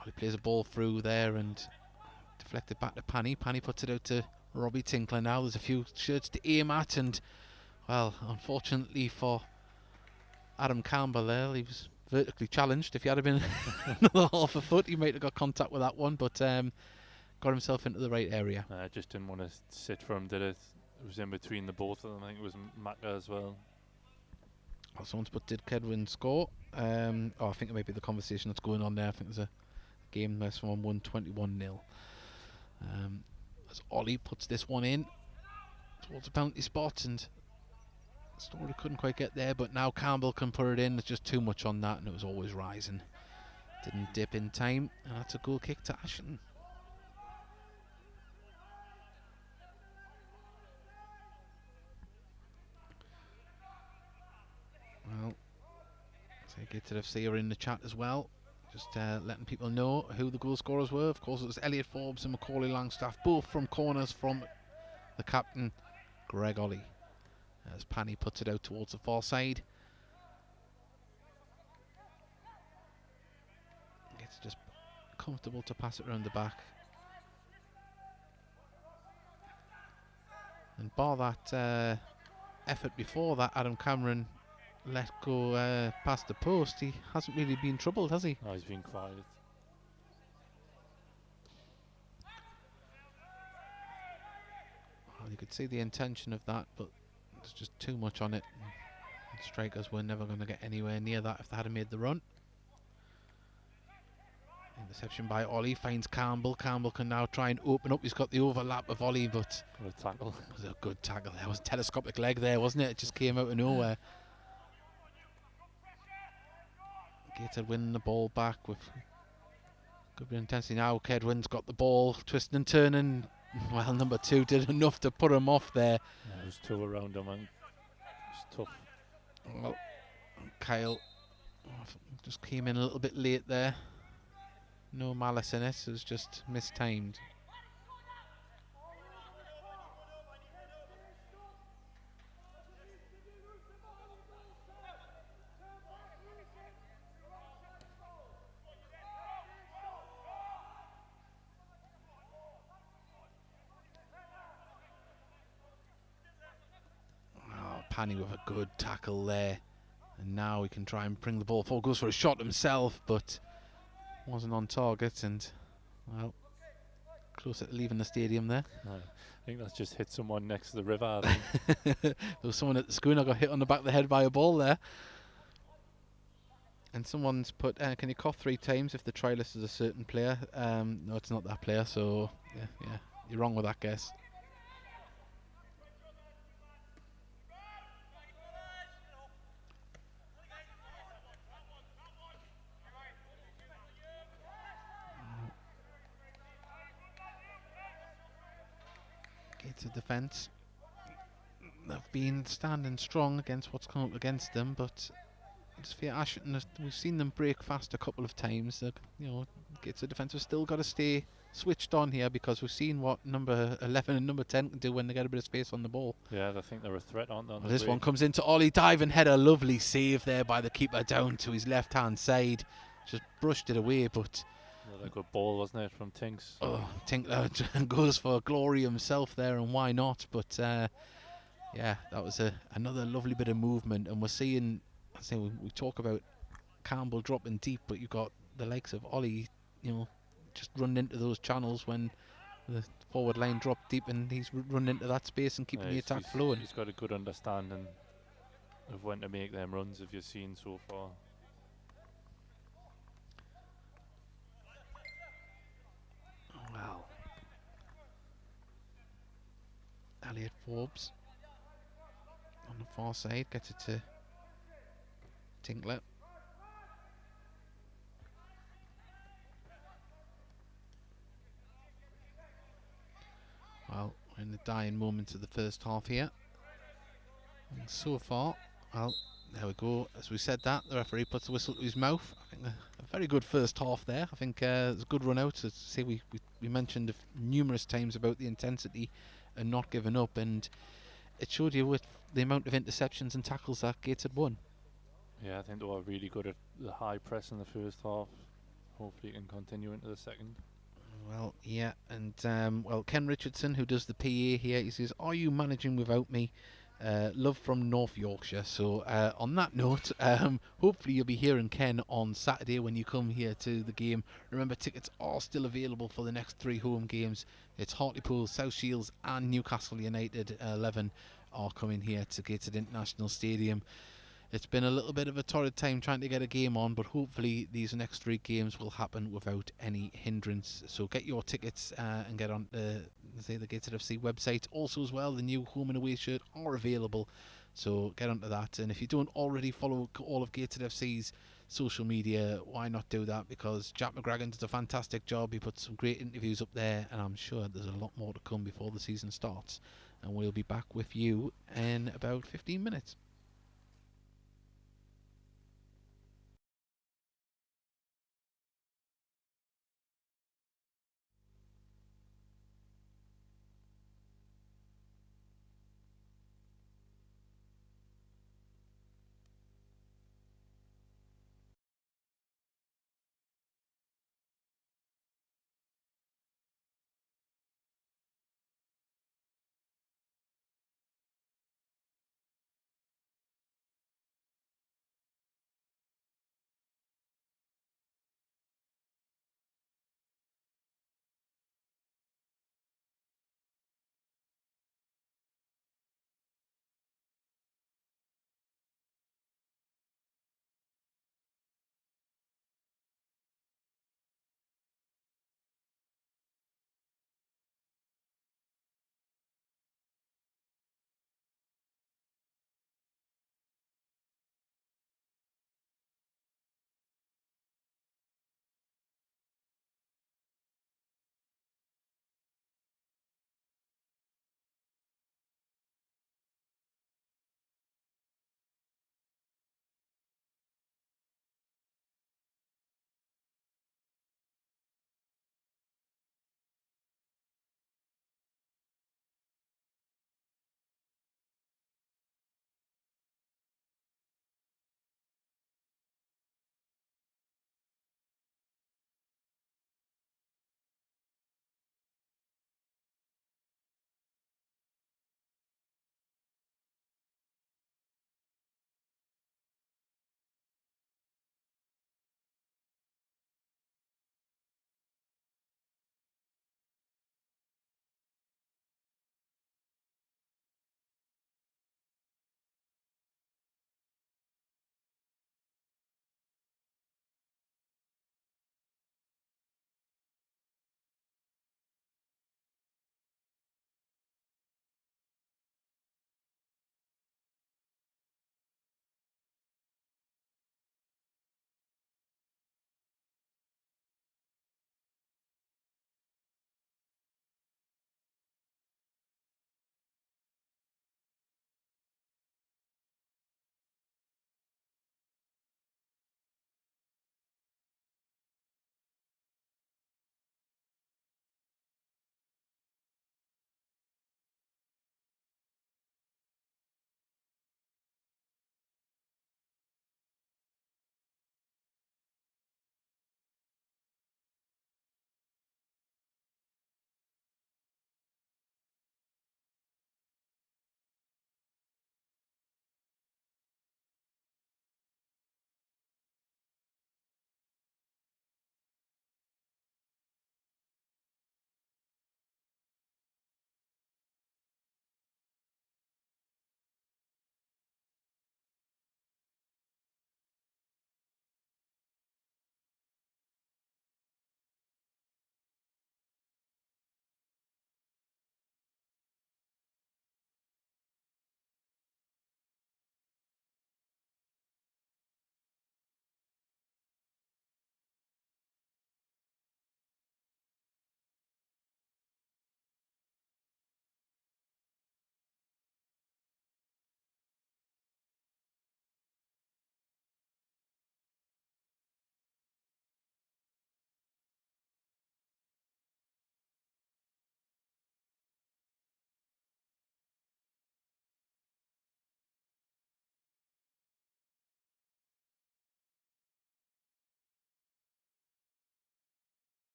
Ollie plays a ball through there and deflected back to Panny. Panny puts it out to Robbie Tinkler now. There's a few shirts to aim at, and well, unfortunately for Adam Campbell there, he was vertically challenged. If he had been another half a foot, he might have got contact with that one, but got himself into the right area. I just didn't want to sit for him, did it? It was in between the both of them. I think it was Macca as well. Oh, someone's put, did Kedwin score? I think it might be the conversation that's going on there. I think there's a game where someone won 21-0. As Ollie puts this one in towards the penalty spot, and Story couldn't quite get there, but now Campbell can put it in. There's just too much on that, and it was always rising. Didn't dip in time, and that's a goal kick to Ashington. Well, Gateshead FC are in the chat as well, just letting people know who the goal scorers were. Of course, it was Elliot Forbes and Macaulay Langstaff, both from corners from the captain, Greg Ollie. As Panny puts it out towards the far side. It's just comfortable to pass it around the back. And bar that effort before that, Adam Cameron let go past the post. He hasn't really been troubled, has he? No, he's been quiet. Well, you could see the intention of that, but there's just too much on it. The strikers were never going to get anywhere near that if they hadn't made the run. Interception by Ollie, finds Campbell. Campbell can now try and open up. He's got the overlap of Ollie, but What a tackle. it was a good tackle there. It was a telescopic leg there, wasn't it? It just came out of nowhere. Gateshead winning the ball back with good bit of intensity. Now Kedwin's got the ball, twisting and turning. Well, number 2 did enough to put him off there. Yeah, there was 2 around him, and it's tough. Well, Kyle just came in a little bit late there. No malice in it, it was just mistimed. Panny with a good tackle there. And now he can try and bring the ball forward. Goes for a shot himself, but wasn't on target. And, well, closer to leaving the stadium there. I think that's just hit someone next to the river. I think. There was someone at the schooner got hit on the back of the head by a ball there. And someone's put, can you cough 3 times if the try list is a certain player? No, it's not that player, so yeah, you're wrong with that guess. It's a defence. They've been standing strong against what's come up against them, but I just fear Ashington, we've seen them break fast a couple of times. You know, Gateshead defence have still got to stay switched on here, because we've seen what number 11 and number 10 can do when they get a bit of space on the ball. Yeah, I think they're a threat, aren't they? Well, this one comes into Ollie, diving header, lovely save there by the keeper down to his left hand side. Just brushed it away, but a good ball, wasn't it, from Tinks? Oh, Tinkler goes for glory himself there, and why not? But yeah, that was another lovely bit of movement, and we're seeing. I say we talk about Campbell dropping deep, but you got the likes of Ollie, you know, just running into those channels when the forward line dropped deep, and he's running into that space and keeping the attack flowing. He's got a good understanding of when to make them runs, if you've seen so far. Well, Elliot Forbes on the far side gets it to Tinkler. Well, we're in the dying moments of the first half here. And so far, well, there we go. As we said that, the referee puts the whistle to his mouth. I think a very good first half there. I think it's a good run out. So say we mentioned numerous times about the intensity and not giving up, and it showed you with the amount of interceptions and tackles that Gateshead won. Yeah, I think they were really good at the high press in the first half. Hopefully it can continue into the second. Well, yeah, and well, Ken Richardson, who does the PA here, he says, "Are you managing without me? Love from North Yorkshire." So on that note, hopefully you'll be hearing Ken on Saturday when you come here to the game. Remember, tickets are still available for the next 3 home games. It's Hartlepool, South Shields and Newcastle United 11 are coming here to Gateshead International Stadium. It's been a little bit of a torrid time trying to get a game on, but hopefully these next 3 games will happen without any hindrance. So get your tickets and get on the Gateshead FC website. Also as well, the new home and away shirt are available, so get onto that. And if you don't already follow all of Gateshead FC's social media, why not do that? Because Jack McGragan does a fantastic job. He puts some great interviews up there, and I'm sure there's a lot more to come before the season starts. And we'll be back with you in about 15 minutes.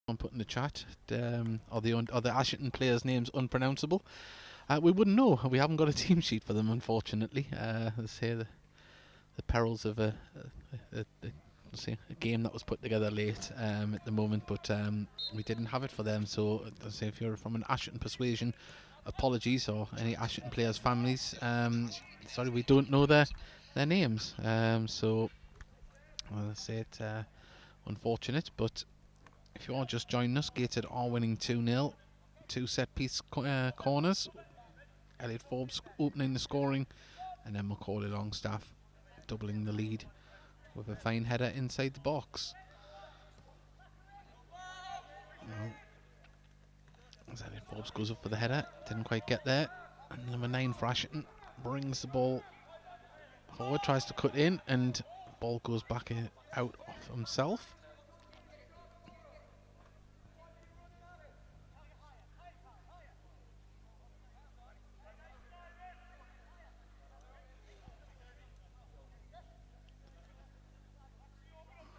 Someone put in the chat, are the Ashington players' names unpronounceable? We wouldn't know. We haven't got a team sheet for them, unfortunately. Let's say the perils of a game that was put together late at the moment, but we didn't have it for them. So let's say if you're from an Ashington persuasion, apologies, or any Ashington players' families. Sorry, we don't know their names. So let's say it unfortunate, but if you are just joining us, Gateshead are winning 2-0. 2 set-piece corners. Elliot Forbes opening the scoring, and then Macaulay Longstaff doubling the lead with a fine header inside the box. Well, as Elliot Forbes goes up for the header, didn't quite get there. And number 9 for Ashington brings the ball forward, tries to cut in, and the ball goes back out of himself.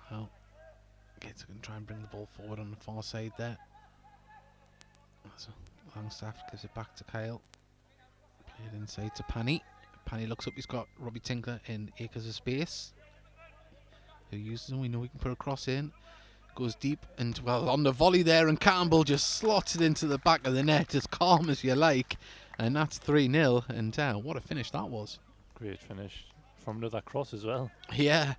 Well, Gates are going to try and bring the ball forward on the far side there. So Longstaff gives it back to Kyle. Played inside to Panny. Panny looks up, he's got Robbie Tinkler in acres of space. Who uses him? We know we can put a cross in. Goes deep and, well, on the volley there, and Campbell just slots it into the back of the net as calm as you like. And that's 3-0. And what a finish that was. Great finish from another cross as well. Yeah.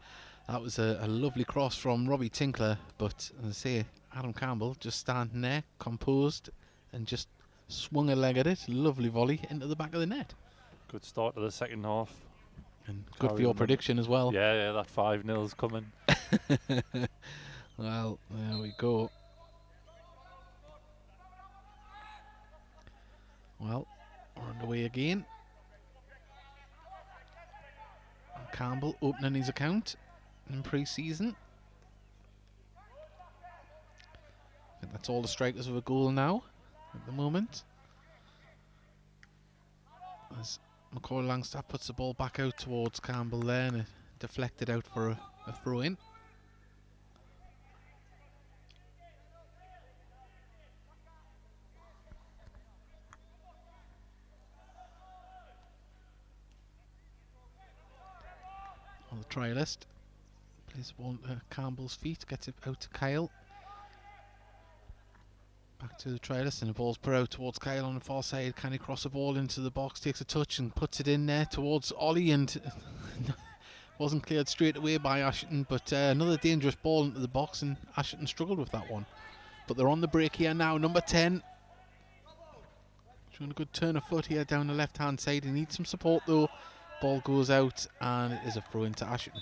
That was a lovely cross from Robbie Tinkler, but as I say, Adam Campbell just standing there, composed, and just swung a leg at it. Lovely volley into the back of the net. Good start to the second half. And good for your prediction as well. Yeah, that 5-0's coming. Well, there we go. Well, we're underway again. Campbell opening his account in pre-season. I think that's all the strikers with a goal now at the moment. As Macaulay Longstaff puts the ball back out towards Campbell there, and it deflected out for a throw-in. On the try list. Plays the ball at Campbell's feet, gets it out to Kyle. Back to the try list, and the ball's put out towards Kyle on the far side. Can he cross the ball into the box, takes a touch and puts it in there towards Ollie, and wasn't cleared straight away by Ashington, but another dangerous ball into the box, and Ashington struggled with that one. But they're on the break here now, number 10. Showing a good turn of foot here down the left hand side. He needs some support though. Ball goes out, and it is a throw into Ashington.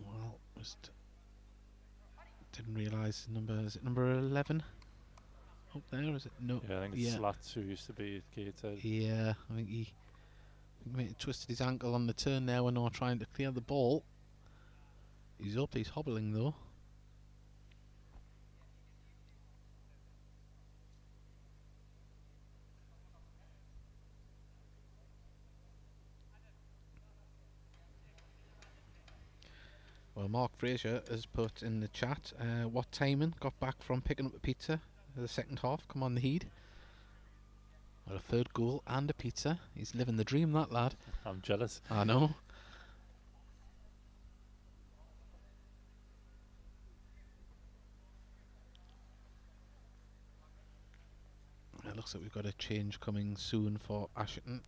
Well, just didn't realise is it number 11 up there? Is it? No. Yeah, I think it's Slats who used to be at Gateshead. Yeah, I think he twisted his ankle on the turn there when they were trying to clear the ball. He's up, he's hobbling though. Well, Mark Fraser has put in the chat, what timing got back from picking up a pizza for the second half. Come on, the Heat. Well, a third goal and a pizza. He's living the dream, that lad. I'm jealous. I know. It looks like we've got a change coming soon for Ashington.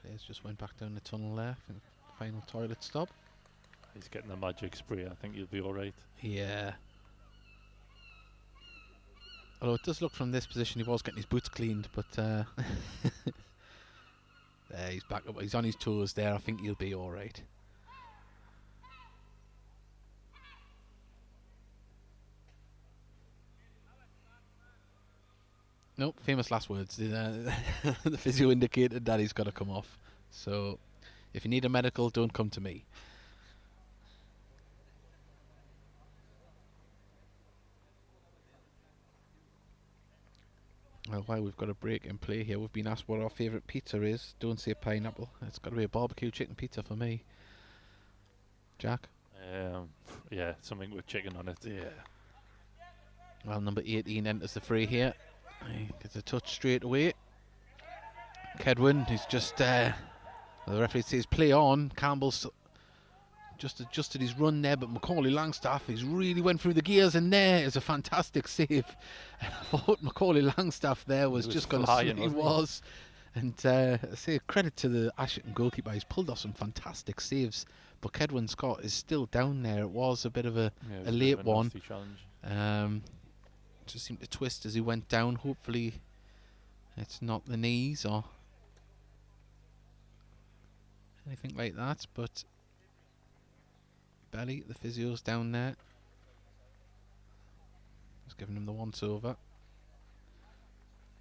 Players just went back down the tunnel there for the final toilet stop. He's getting the magic spray. I think he'll be alright. Yeah. Although it does look from this position he was getting his boots cleaned, but there, he's back up. He's on his toes there. I think he'll be alright. Nope, famous last words. The physio indicated that he's got to come off. So if you need a medical, don't come to me. Well, while we've got a break in play here, we've been asked what our favourite pizza is. Don't say pineapple. It's got to be a barbecue chicken pizza for me. Jack? Yeah, something with chicken on it. Yeah. Well, number 18 enters the fray here. He gets a touch straight away. Kedwin, who's just the referee says play on. Campbell's just adjusted his run there, but Macaulay Langstaff, he's really went through the gears, and there is a fantastic save. And I thought Macaulay Langstaff there was just going to slip. He was. And I say credit to the Ashington goalkeeper, he's pulled off some fantastic saves. But Kedwin Scott is still down there. It was a bit of a late one. Just seemed to twist as he went down. Hopefully it's not the knees or anything like that, but Belly, the physio's down there. Just giving him the once over.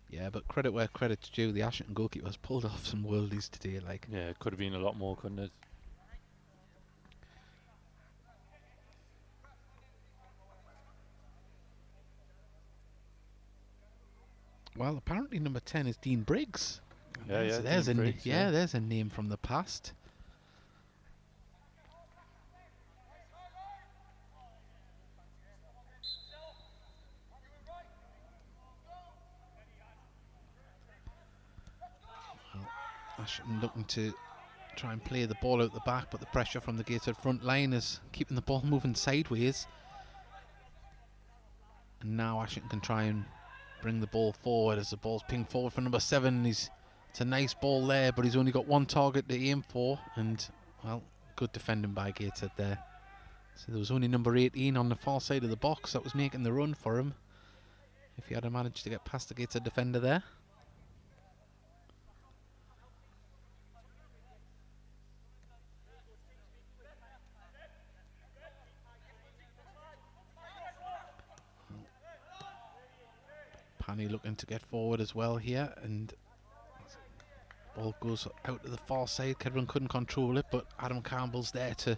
Yeah, but credit where credit's due. The Ashington goalkeeper has pulled off some worldies today. Like, yeah, it could have been a lot more, couldn't it? well, apparently number 10 is Dean Briggs. There's a name from the past. Ashton looking to try and play the ball out the back, but the pressure from the Gateshead front line is keeping the ball moving sideways. And now Ashton can try and bring the ball forward as the ball's pinged forward for number 7. It's a nice ball there, but he's only got one target to aim for, and well, good defending by Gateshead there. So there was only number 18 on the far side of the box that was making the run for him. If he had managed to get past the Gateshead defender there. Panny looking to get forward as well here, and ball goes out to the far side. Kedwin couldn't control it, but Adam Campbell's there to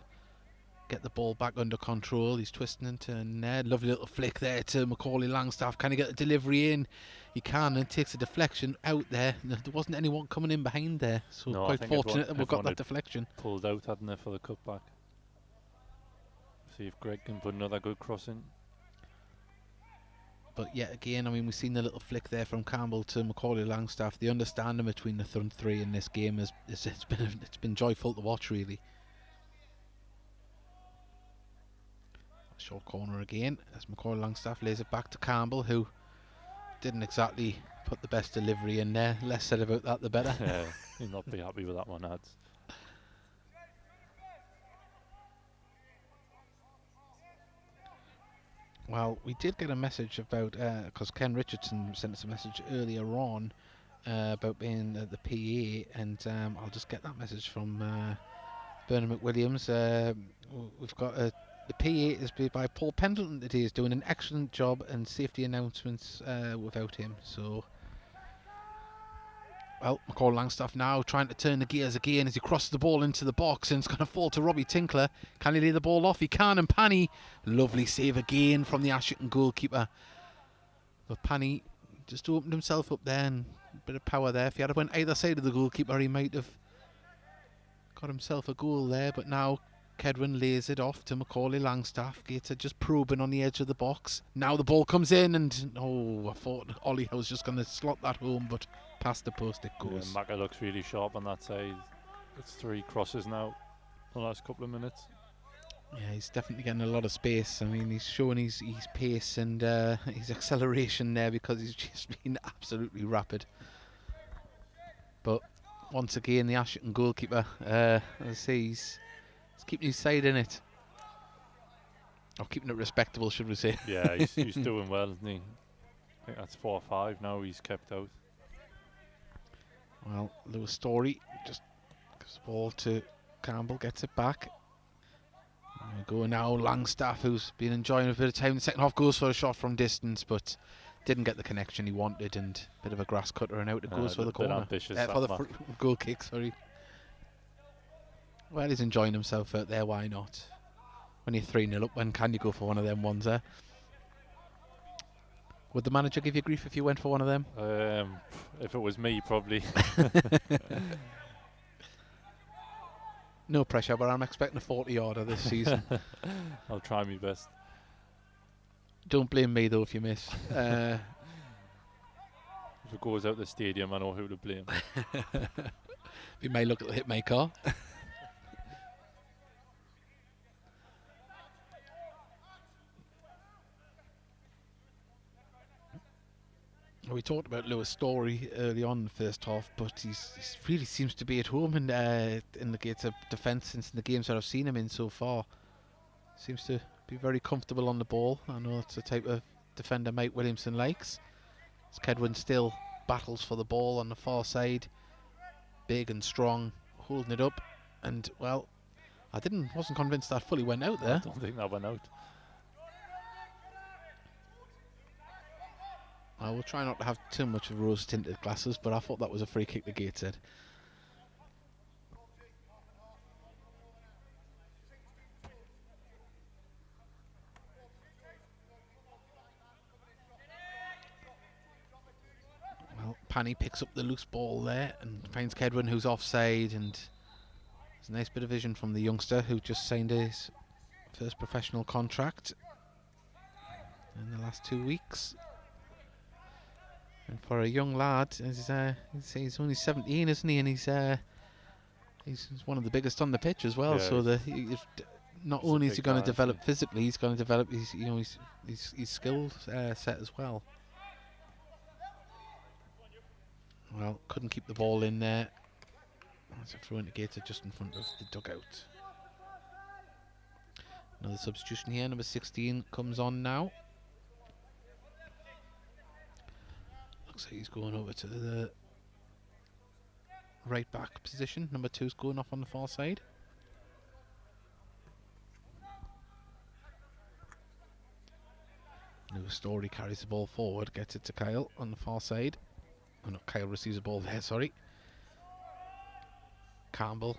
get the ball back under control. He's twisting into a lovely little flick there to Macaulay Langstaff. Can he get the delivery in? He can, and takes a deflection out there. There wasn't anyone coming in behind there, so quite fortunate that we've got that deflection. Pulled out, hadn't they, for the cutback. See if Greg can put another good cross in. But yet again, I mean, we've seen the little flick there from Campbell to Macaulay Langstaff. The understanding between the front three in this game it's been joyful to watch, really. Short corner again as Macaulay Langstaff lays it back to Campbell, who didn't exactly put the best delivery in there. Less said about that, the better. Yeah, he'll not be happy with that one, Ads. Well, we did get a message about, because Ken Richardson sent us a message earlier on about being the PA, and I'll just get that message from Bernard McWilliams. We've got the PA is by Paul Pendleton today. Is doing an excellent job and safety announcements without him. So, well, Macaulay Langstaff now trying to turn the gears again as he crosses the ball into the box, and it's going to fall to Robbie Tinkler. Can he lay the ball off? He can, and Panny, lovely save again from the Ashington goalkeeper. But Panny just opened himself up there, and a bit of power there. If he had went either side of the goalkeeper, he might have got himself a goal there. But now Kedwin lays it off to Macaulay Langstaff. Gateshead just probing on the edge of the box. Now the ball comes in, and I thought Ollie was just going to slot that home, but past the post it goes. Yeah, Macca looks really sharp on that side. It's 3 crosses now the last couple of minutes. Yeah, he's definitely getting a lot of space. I mean, he's showing his pace and his acceleration there, because he's just been absolutely rapid. But once again, the Ashington goalkeeper, as I say, he's keeping his side in it. Or keeping it respectable, should we say. Yeah, he's doing well, isn't he? I think that's 4 or 5 now he's kept out. Well, Lewis Story just gives the ball to Campbell, gets it back. And we go now, Langstaff, who's been enjoying a bit of time in the second half, goes for a shot from distance, but didn't get the connection he wanted, and a bit of a grass cutter, and out it goes for the corner. Ambitious, for the goal kick, sorry. Well, he's enjoying himself out there, why not? When you're 3-0 up, when can you go for one of them ones there? Would the manager give you grief if you went for one of them? If it was me, probably. No pressure, but I'm expecting a 40-yarder this season. I'll try my best. Don't blame me though if you miss. If it goes out the stadium, I know who to blame. You may look at the hit my car. We talked about Lewis Story early on in the first half, but he really seems to be at home in the Gateshead defence since the games that I've seen him in so far. Seems to be very comfortable on the ball. I know it's the type of defender Mike Williamson likes. As Kedwin still battles for the ball on the far side, big and strong, holding it up, and well, I wasn't convinced that fully went out there. I don't think that went out. I will try not to have too much of rose-tinted glasses, but I thought that was a free kick to Gateshead. Well, Panny picks up the loose ball there and finds Kedwin, who's offside, and there's a nice bit of vision from the youngster who just signed his first professional contract in the last 2 weeks. And for a young lad, he's only 17, isn't he? And he's one of the biggest on the pitch as well. Yeah, so not only is he going to develop he? physically, he's going to develop his skill set as well. Well, couldn't keep the ball in there. That's a throw indicator just in front of the dugout. Another substitution here. Number 16 comes on now. Looks like he's going over to the right back position. Number 2's going off on the far side. New Story carries the ball forward, gets it to Kyle on the far side. Oh no, Kyle receives the ball there, sorry. Campbell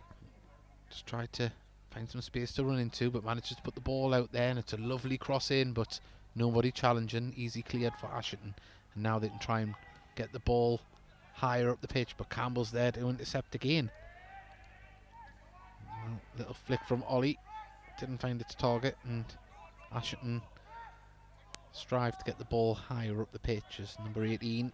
just tried to find some space to run into, but manages to put the ball out there, and it's a lovely cross in, but nobody challenging. Easy cleared for Ashington. And now they can try and get the ball higher up the pitch, but Campbell's there to intercept again. Well, little flick from Ollie, didn't find its target, and Ashington strive to get the ball higher up the pitch as number 18.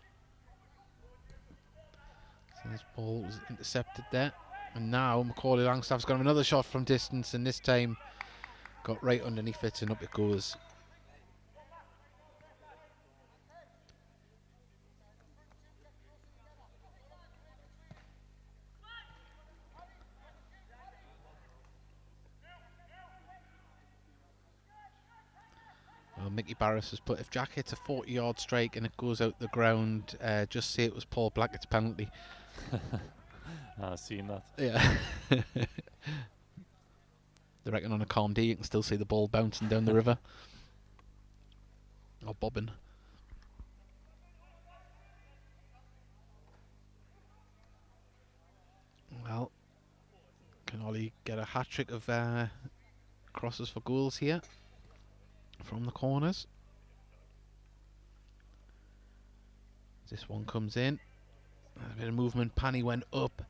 So this ball was intercepted there, and now Macaulay Langstaff's got another shot from distance, and this time got right underneath it, and up it goes. Well, Mickey Barris has put, if Jack hits a 40-yard strike and it goes out the ground, just say it was Paul Blackett's penalty. I've seen that. Yeah. They reckon on a calm day you can still see the ball bouncing down the river. Or bobbing. Well, can Ollie get a hat-trick of crosses for goals here from the corners? This one comes in. A bit of movement. Panny went up,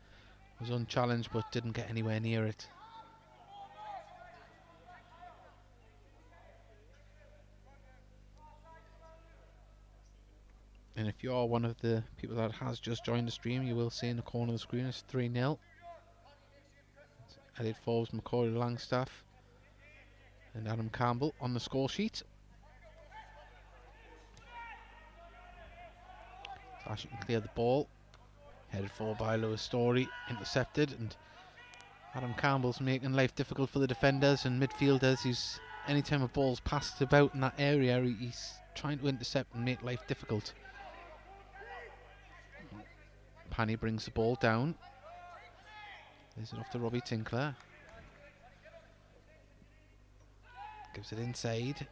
was unchallenged but didn't get anywhere near it. And if you are one of the people that has just joined the stream, you will see in the corner of the screen it's 3-0. Elliot Forbes, Macaulay Langstaff and Adam Campbell on the score sheet. So Ashington cleared the ball, headed forward by Lewis Story, intercepted, and Adam Campbell's making life difficult for the defenders and midfielders. Anytime a ball's passed about in that area, he's trying to intercept and make life difficult. Panny brings the ball down. Is it off to Robbie Tinkler? Gives it inside.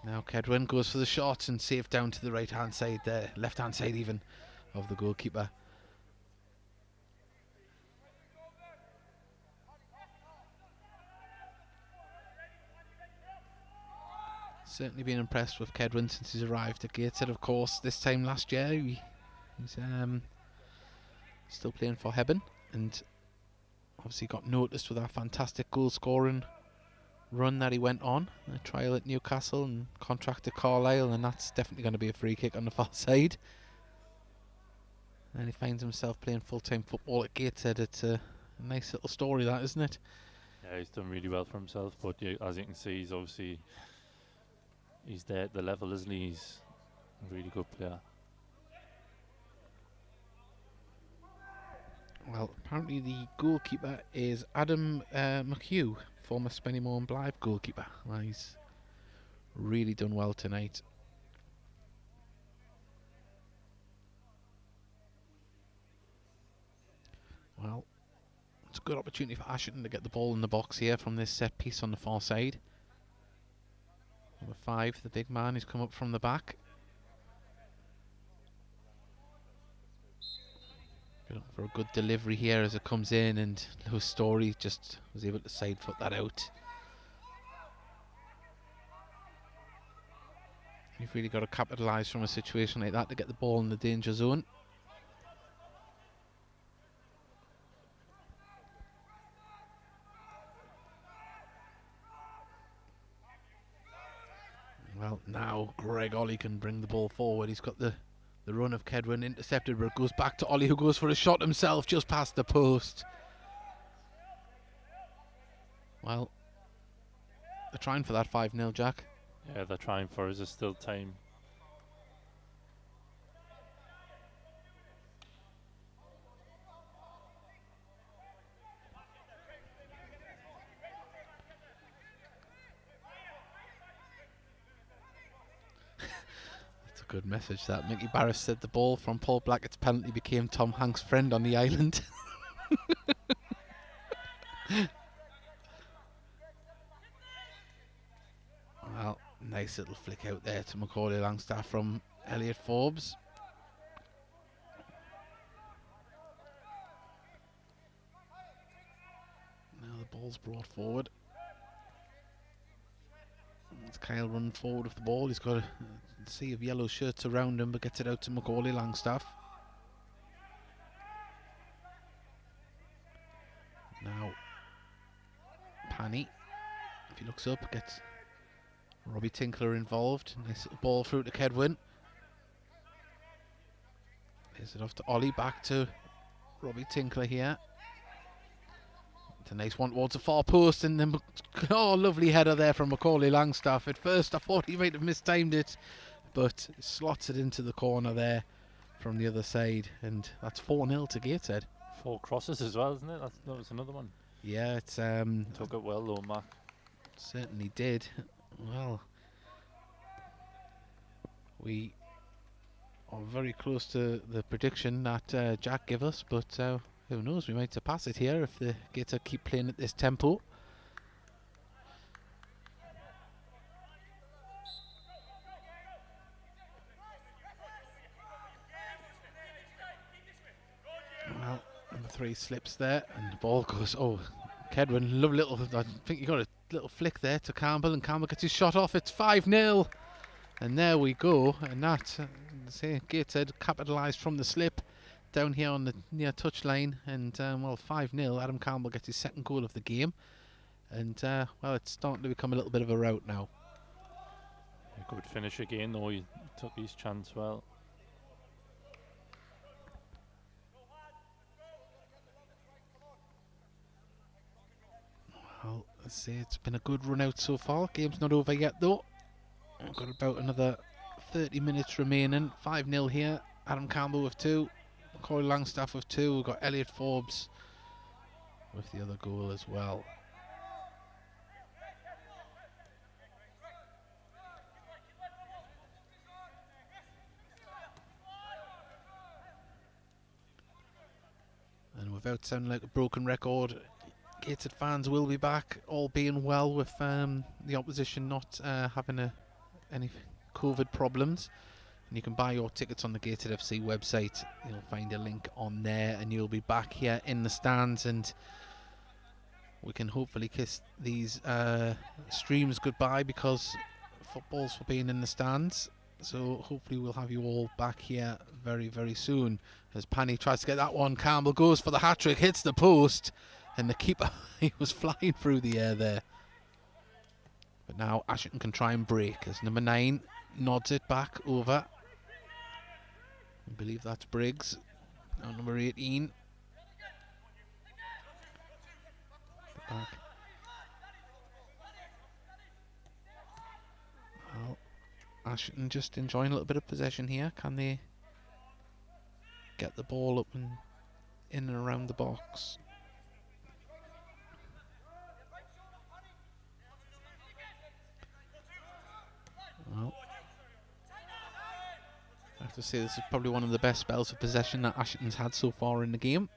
Now Kedwin goes for the shot and safe down to the right hand side there, left hand side even, of the goalkeeper. Certainly been impressed with Kedwin since he's arrived at Gateshead. Of course, this time last year he's still playing for Hebben, and obviously got noticed with that fantastic goal scoring run that he went on. A trial at Newcastle and contract to Carlisle, and that's definitely going to be a free kick on the far side. And he finds himself playing full-time football at Gateshead. It's a nice little story, that, isn't it? Yeah, he's done really well for himself, but as you can see, he's there at the level, isn't he? He's a really good player. Well, apparently the goalkeeper is Adam McHugh, former Spennymoor and Blythe goalkeeper. Well, he's really done well tonight. Well, it's a good opportunity for Ashington to get the ball in the box here from this set piece on the far side. Number 5, the big man, who's come up from the back. Looking for a good delivery here as it comes in, and Lewis Story just was able to side foot that out. You've really got to capitalise from a situation like that to get the ball in the danger zone. Well, now Greg Ollie can bring the ball forward. He's got the run of Kedwin intercepted, but it goes back to Ollie, who goes for a shot himself just past the post. Well, they're trying for that 5-0, Jack. Yeah, they're trying for it. There's still time. Good message that. Mickey Barris said the ball from Paul Blackett's penalty became Tom Hanks' friend on the island. Well, nice little flick out there to Macaulay Langstaff from Elliot Forbes. Now the ball's brought forward. It's Kyle running forward with the ball. He's got a sea of yellow shirts around him, but gets it out to Macaulay Langstaff. Now Panny, if he looks up, gets Robbie Tinkler involved. Nice little ball through to Kedwin. Plays it off to Ollie, back to Robbie Tinkler here. It's a nice one towards the far post, and then lovely header there from Macaulay Langstaff. At first I thought he might have mistimed it, but slots it into the corner there from the other side, and that's 4-0 to Gateshead. 4 crosses as well, isn't it? That was another one. Yeah, it's took it well though, Mark. Certainly did. Well, we are very close to the prediction that Jack gave us, but who knows, we might surpass it here if the Gateshead keep playing at this tempo. Well, number 3 slips there, and the ball goes, Kedwin, lovely little, I think you got a little flick there to Campbell, and Campbell gets his shot off. It's 5-0, and there we go, and that, Gateshead capitalised from the slip down here on the near touchline, and 5-0. Adam Campbell gets his second goal of the game, and it's starting to become a little bit of a rout now. A good finish again, though. He took his chance well. Well, let's say it's been a good run out so far. Game's not over yet, though. We've got about another 30 minutes remaining. 5-0 here. Adam Campbell with 2. Corey Langstaff with 2. We've got Elliot Forbes with the other goal as well. And without sounding like a broken record, Gateshead fans will be back, all being well, with the opposition not having any COVID problems. And you can buy your tickets on the Gateshead FC website. You'll find a link on there, and you'll be back here in the stands, and we can hopefully kiss these streams goodbye, because footballs for being in the stands. So hopefully we'll have you all back here very, very soon. As Pani tries to get that one, Campbell goes for the hat-trick, hits the post, and the keeper, he was flying through the air there. But now Ashington can try and break as number 9 nods it back over. I believe that's Briggs. Now number 18. Back. Well, Ashington just enjoying a little bit of possession here. Can they get the ball up and in and around the box? Well, I have to say this is probably one of the best spells of possession that Ashington's had so far in the game.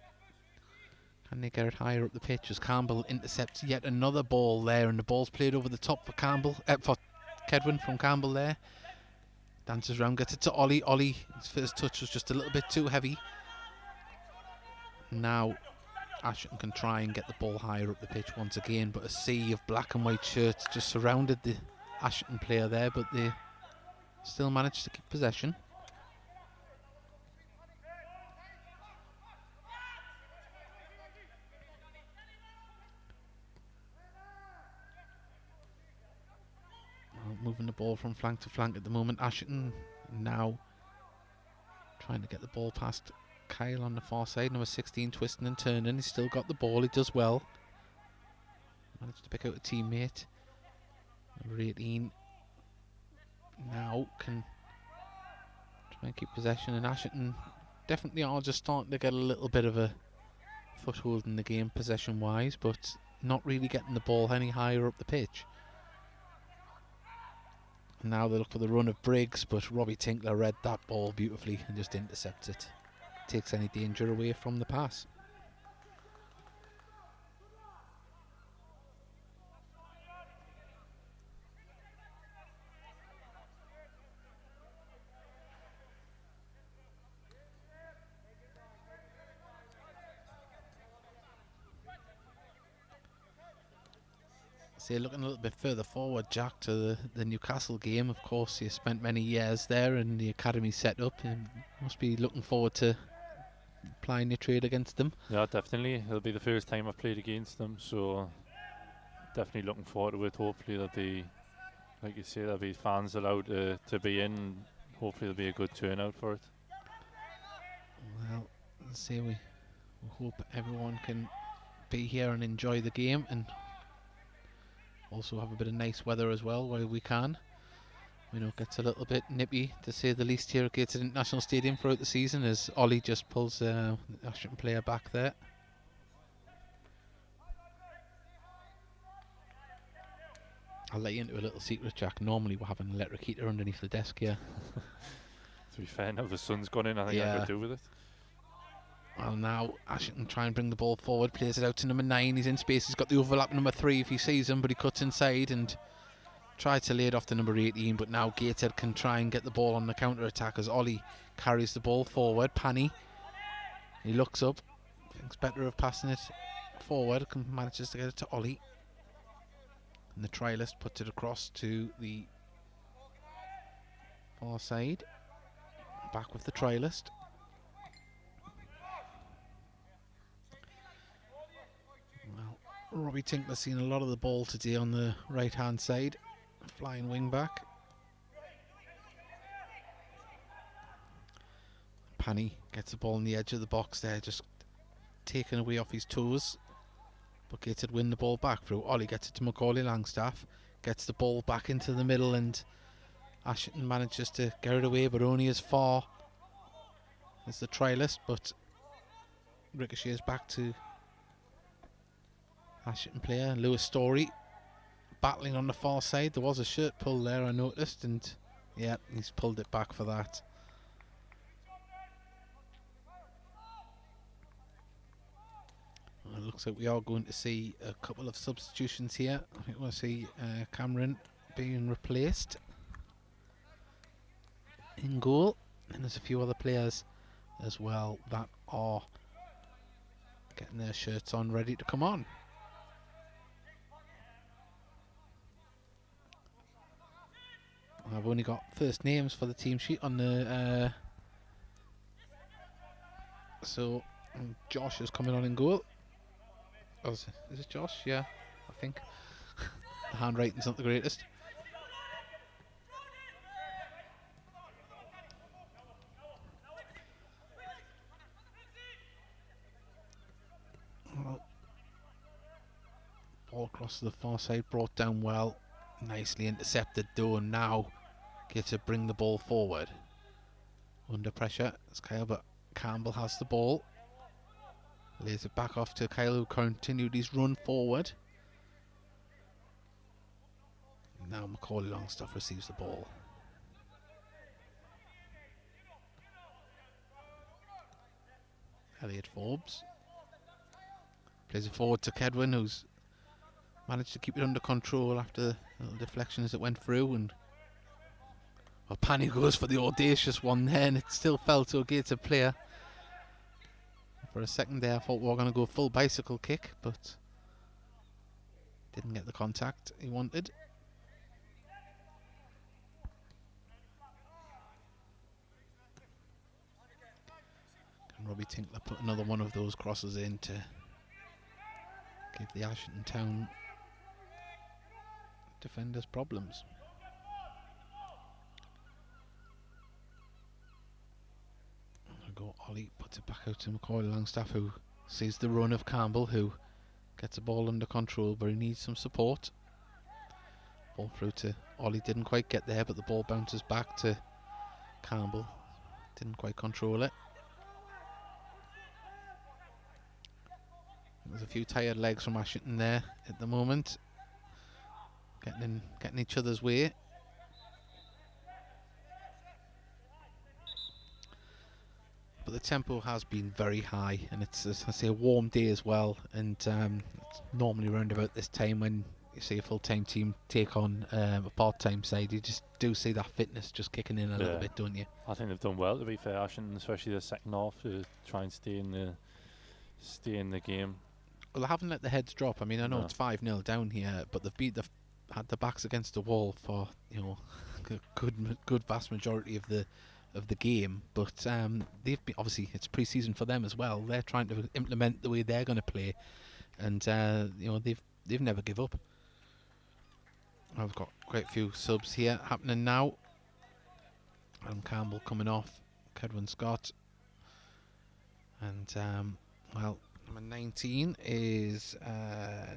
Can they get it higher up the pitch as Campbell intercepts yet another ball there, and the ball's played over the top for Campbell, for Kedwin from Campbell there. Dances around, gets it to Ollie. Ollie, his first touch was just a little bit too heavy. Now Ashington can try and get the ball higher up the pitch once again, but a sea of black and white shirts just surrounded the Ashington player there, but they still managed to keep possession. Moving the ball from flank to flank at the moment. Ashington now trying to get the ball past Kyle on the far side. Number 16 twisting and turning. He's still got the ball. He does well. Managed to pick out a teammate. Number 18 now can try and keep possession, and Ashington definitely are just starting to get a little bit of a foothold in the game possession wise, but not really getting the ball any higher up the pitch. Now they look for the run of Briggs, but Robbie Tinkler read that ball beautifully and just intercepts it. Takes any danger away from the pass. So looking a little bit further forward, Jack, to the Newcastle game. Of course, you spent many years there in the academy setup, and must be looking forward to applying your trade against them. Yeah, definitely. It'll be the first time I've played against them, so definitely looking forward to it. Hopefully there'll be, like you say, there'll be fans allowed to be in. Hopefully there'll be a good turnout for it. Well, let's see, we hope everyone can be here and enjoy the game, and also have a bit of nice weather as well while we can. We know it gets a little bit nippy, to say the least, here at Gateshead International Stadium throughout the season, as Ollie just pulls the Ashington player back there. I'll let you into a little secret, Jack. Normally we're having an electric heater underneath the desk here. To be fair, now the sun's gone in, I think I could do with it. Well, now Ashington try and bring the ball forward, plays it out to number 9. He's in space, he's got the overlap number 3 if he sees him, but he cuts inside and tries to lay it off to number 18. But now Gateshead can try and get the ball on the counter attack as Ollie carries the ball forward. Pani, he looks up, thinks better of passing it forward, manages to get it to Ollie, and the trialist puts it across to the far side. Back with the trialist. Robbie Tinkler's seen a lot of the ball today on the right hand side, flying wing back. Pani gets the ball on the edge of the box there, just taken away off his toes, but Gateshead win the ball back through. Ollie gets it to Macaulay Langstaff, gets the ball back into the middle, and Ashington manages to get it away, but only as far as the trialist, but ricochets back to Ashington player Lewis Story, battling on the far side. There was a shirt pull there, I noticed, and yeah, he's pulled it back for that. Well, it looks like we are going to see a couple of substitutions here. I think we'll see Cameron being replaced in goal, and there's a few other players as well that are getting their shirts on, ready to come on. I've only got first names for the team sheet on the. So Josh is coming on in goal. Oh, is it Josh? Yeah, I think. The handwriting's not the greatest. Well, ball across to the far side, brought down well. Nicely intercepted though, and now gets to bring the ball forward. Under pressure, it's Kyle, but Campbell has the ball. Lays it back off to Kyle, who continued his run forward. Now Macaulay Longstaff receives the ball. Elliot Forbes plays it forward to Kedwin, who's managed to keep it under control after the little deflection as it went through. And well, Pani goes for the audacious one there, and it still fell to a Gateshead player. For a second there, I thought we were going to go full bicycle kick, but didn't get the contact he wanted. Can Robbie Tinkler put another one of those crosses in to give the Ashington Town defenders problems? Go Ollie, puts it back out to Macaulay Longstaff, who sees the run of Campbell, who gets the ball under control, but he needs some support. Ball through to Ollie, didn't quite get there, but the ball bounces back to Campbell. Didn't quite control it. There's a few tired legs from Ashington there at the moment, getting each other's way. But the tempo has been very high, and it's, as I say, a warm day as well. And it's normally around about this time when you see a full-time team take on a part-time side, you just do see that fitness just kicking in a little bit, don't you? I think they've done well, to be fair, Ashington, especially the second half, to try and stay in the game. Well, they haven't let the heads drop. I mean, I know it's 5-0 down here, but they've had the backs against the wall for, you know, good vast majority of the game, but they've been, obviously it's pre-season for them as well. They're trying to implement the way they're going to play, and you know, they've never give up. I've got quite a few subs here happening now. Adam Campbell coming off, Kedwin Scott, and well, number 19 is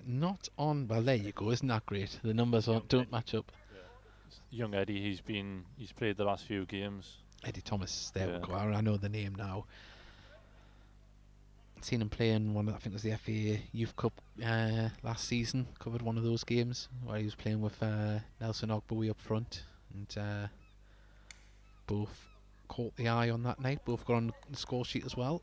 not on. Well, there you go. Isn't that great? The numbers don't match up. Young Eddie, he's played the last few games. Eddie Thomas, there we go. I know the name now. Seen him play in I think it was the FA Youth Cup last season. Covered one of those games where he was playing with Nelson Ogbuwe up front, and both caught the eye on that night. Both got on the score sheet as well.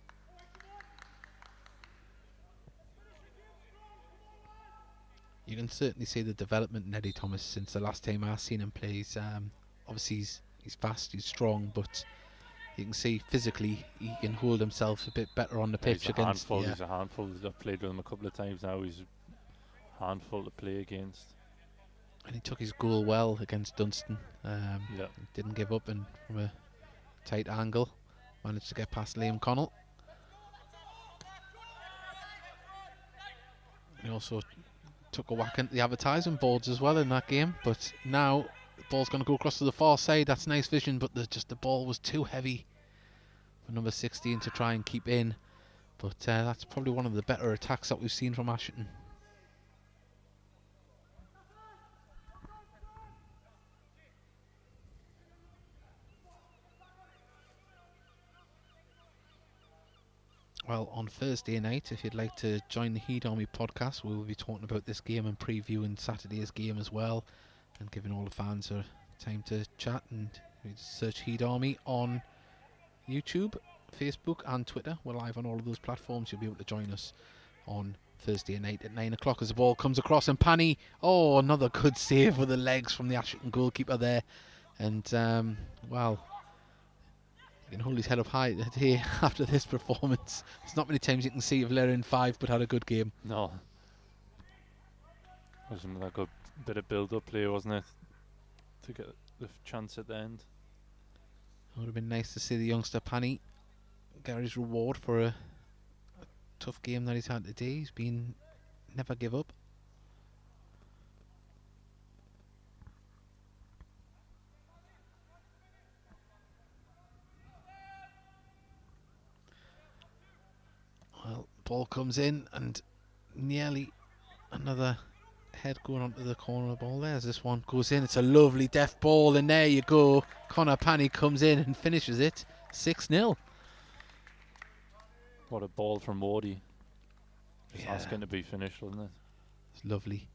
You can certainly see the development in Eddie Thomas since the last time I've seen him play. He's, obviously he's fast, he's strong, but you can see physically he can hold himself a bit better on the pitch. He's a handful. I've played with him a couple of times now. He's a handful to play against. And he took his goal well against Dunstan. Didn't give up, and from a tight angle managed to get past Liam Connell. He also took a whack into the advertising boards as well in that game, but now the ball's going to go across to the far side. That's nice vision, but the ball was too heavy for number 16 to try and keep in. But that's probably one of the better attacks that we've seen from Ashington. Well, on Thursday night, if you'd like to join the Heed Army podcast, we will be talking about this game and previewing Saturday's game as well, and giving all the fans a time to chat. And you search Heed Army on YouTube, Facebook and Twitter. We're live on all of those platforms. You'll be able to join us on Thursday night at 9 o'clock as the ball comes across, and Pani, another good save with the legs from the Ashington goalkeeper there. And well, he can hold his head up high here after this performance. There's not many times you can see Valera in 5 but had a good game. No. Wasn't that good bit of build-up play, wasn't it? To get the chance at the end. It would have been nice to see the youngster Panny get his reward for a tough game that he's had today. He's been never give up. Well, ball comes in and nearly another head going onto the corner of the ball. There's this one, goes in. It's a lovely deft ball, and there you go. Connor Panny comes in and finishes it 6-0. What a ball from Wardy. Just Yeah. asking to be finished, wasn't it? It's lovely.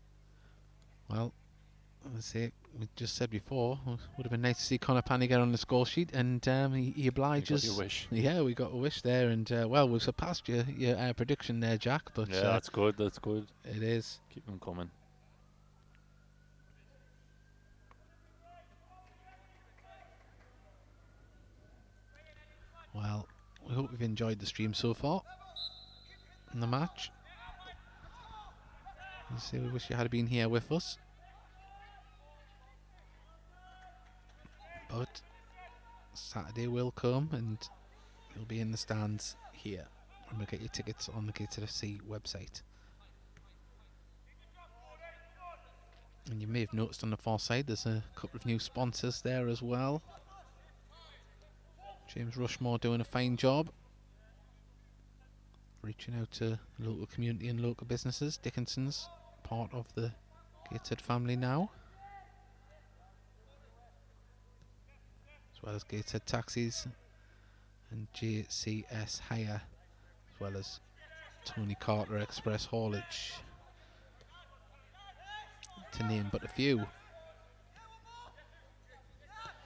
Well, let's say we just said before, it would have been nice to see Connor Panny get on the score sheet, and he obliges. You got your wish. Yeah, we got a wish there, and well, we surpassed your prediction there, Jack. But Yeah, that's good. That's good. It is. Keep them coming. Well, we hope you've enjoyed the stream so far in the match. Let's say we wish you had been here with us. But Saturday will come and you'll be in the stands here. And we'll get your tickets on the Gateshead FC website. And you may have noticed on the far side there's a couple of new sponsors there as well. James Rushmore doing a fine job, reaching out to the local community and local businesses. Dickinson's part of the Gateshead family now, as well as Gateshead Taxis and JCS Hire, as well as Tony Carter Express Haulage, to name but a few.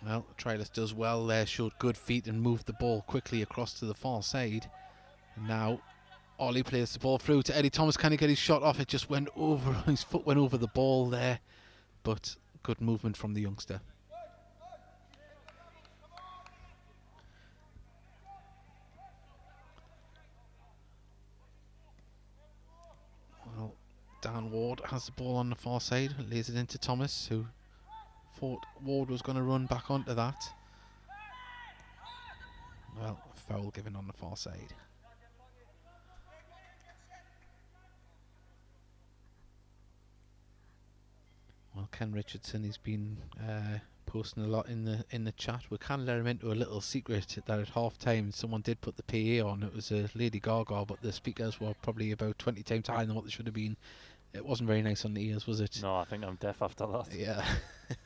Well, Trilus does well there, showed good feet and moved the ball quickly across to the far side. And now Ollie plays the ball through to Eddie Thomas. Can he get his shot off? It just went over, his foot went over the ball there, but good movement from the youngster. Well, Dan Ward has the ball on the far side, lays it into Thomas, who thought Ward was going to run back onto that. Well, foul given on the far side. Well, Ken Richardson, he's been posting a lot in the chat. We can let him into a little secret that at half time someone did put the PA on. It was a Lady Gaga, but the speakers were probably about 20 times higher than what they should have been. It wasn't very nice on the ears, was it? No, I think I'm deaf after that. Yeah.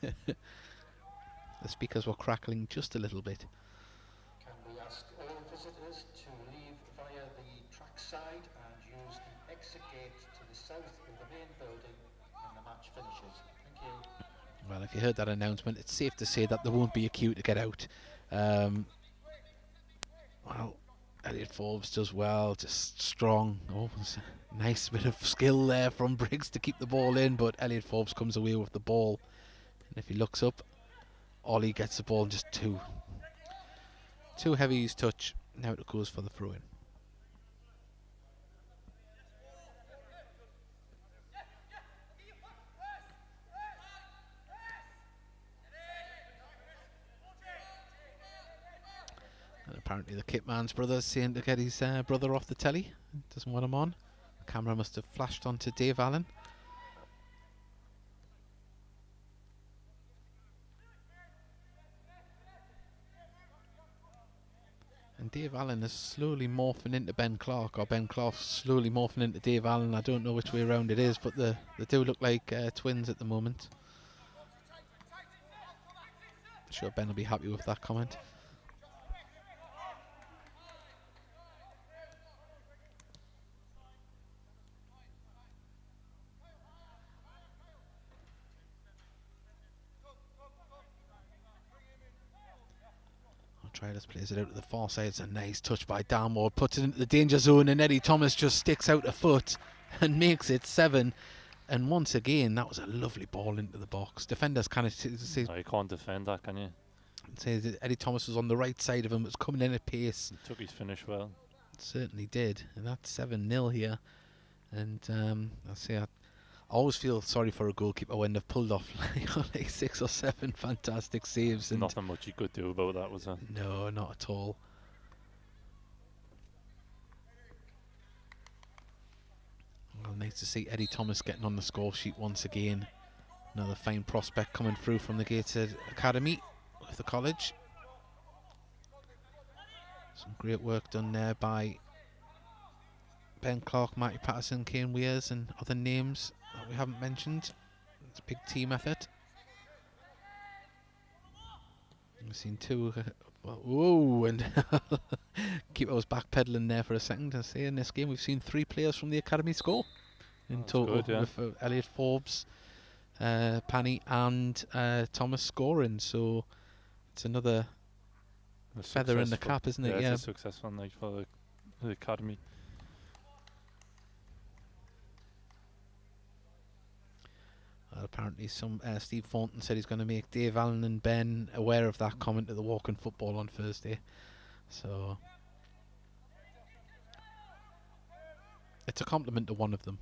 The speakers were crackling just a little bit. Can we ask all visitors to leave via the track side and use the exit gate to the south of the main building when the match finishes? Thank you. Well, if you heard that announcement, it's safe to say that there won't be a queue to get out. Well, Elliot Forbes does well, just strong. Oh, it's a nice bit of skill there from Briggs to keep the ball in, but Elliot Forbes comes away with the ball. And if he looks up, Ollie gets the ball and just too heavy his touch. Now it goes for the throw-in. And apparently the kit man's brother's saying to get his brother off the telly. Doesn't want him on. The camera must have flashed onto Dave Allen. And Dave Allen is slowly morphing into Ben Clark, or Ben Clark's slowly morphing into Dave Allen. I don't know which way around it is, but they do look like twins at the moment. I'm sure Ben will be happy with that comment. Trilus plays it out to the far side. It's a nice touch by Darmore, puts it into the danger zone, and Eddie Thomas just sticks out a foot and makes it 7. And once again, that was a lovely ball into the box. Defenders kind of say, No, you can't defend that, can you? that Eddie Thomas was on the right side of him. It was coming in at pace. He took his finish well. It certainly did. And that's 7-0 here. And I always feel sorry for a goalkeeper when they've pulled off like 6 or 7 fantastic saves. And Nothing much you could do about that, was there? no, not at all. Well, nice to see Eddie Thomas getting on the score sheet once again. Another fine prospect coming through from the Gateshead Academy with the college. Some great work done there by Ben Clark, Matty Patterson, Kane Weirs and other names that we haven't mentioned. It's a big team effort. We've seen 2. Whoa, and keeper was backpedaling there for a second. I say in this game we've seen 3 players from the academy score in total, good, yeah. with Elliot Forbes, Panny and Thomas scoring. So it's another feather in the cap, isn't it? Yeah, it's a successful night for the academy. Apparently, Steve Thornton said he's going to make Dave Allen and Ben aware of that comment at the Walk in Football on Thursday. So it's a compliment to one of them.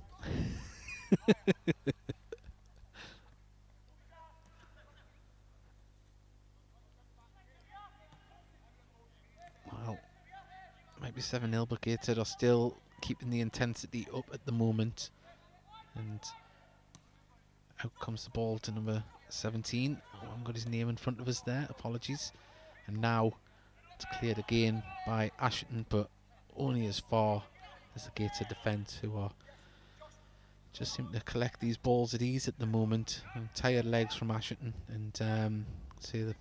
Well, might be 7-0, but Gateshead are still keeping the intensity up at the moment. And out comes the ball to number 17. I haven't got his name in front of us there, apologies. And now it's cleared again by Ashington, but only as far as the Gateshead defence, who are just seem to collect these balls at ease at the moment. And tired legs from Ashington, and see the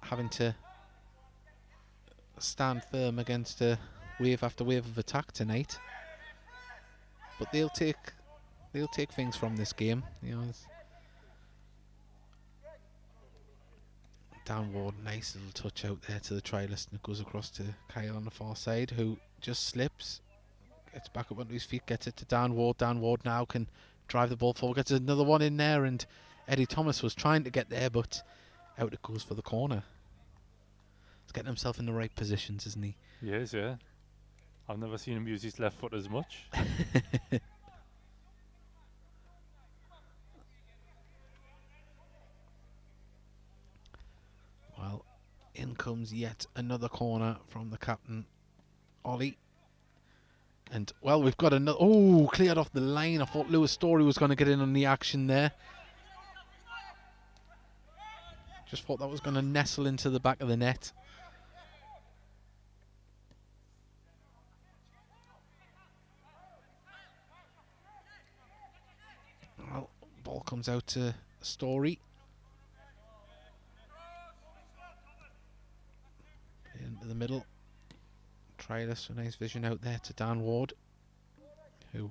having to stand firm against a wave after wave of attack tonight. But they'll take things from this game. You know, Downward, nice little touch out there to the trialist, and it goes across to Kyle on the far side, who just slips, gets back up onto his feet, gets it to Downward. Downward now can drive the ball forward, gets another one in there, and Eddie Thomas was trying to get there, but out it goes for the corner. He's getting himself in the right positions, isn't he? He is, yeah. I've never seen him use his left foot as much. Well, in comes yet another corner from the captain, Ollie. And, well, we've got another... Oh, cleared off the line. I thought Lewis Story was going to get in on the action there. Just thought that was going to nestle into the back of the net. Well, ball comes out to Story. Into the middle. Trialist, a nice vision out there to Dan Ward, who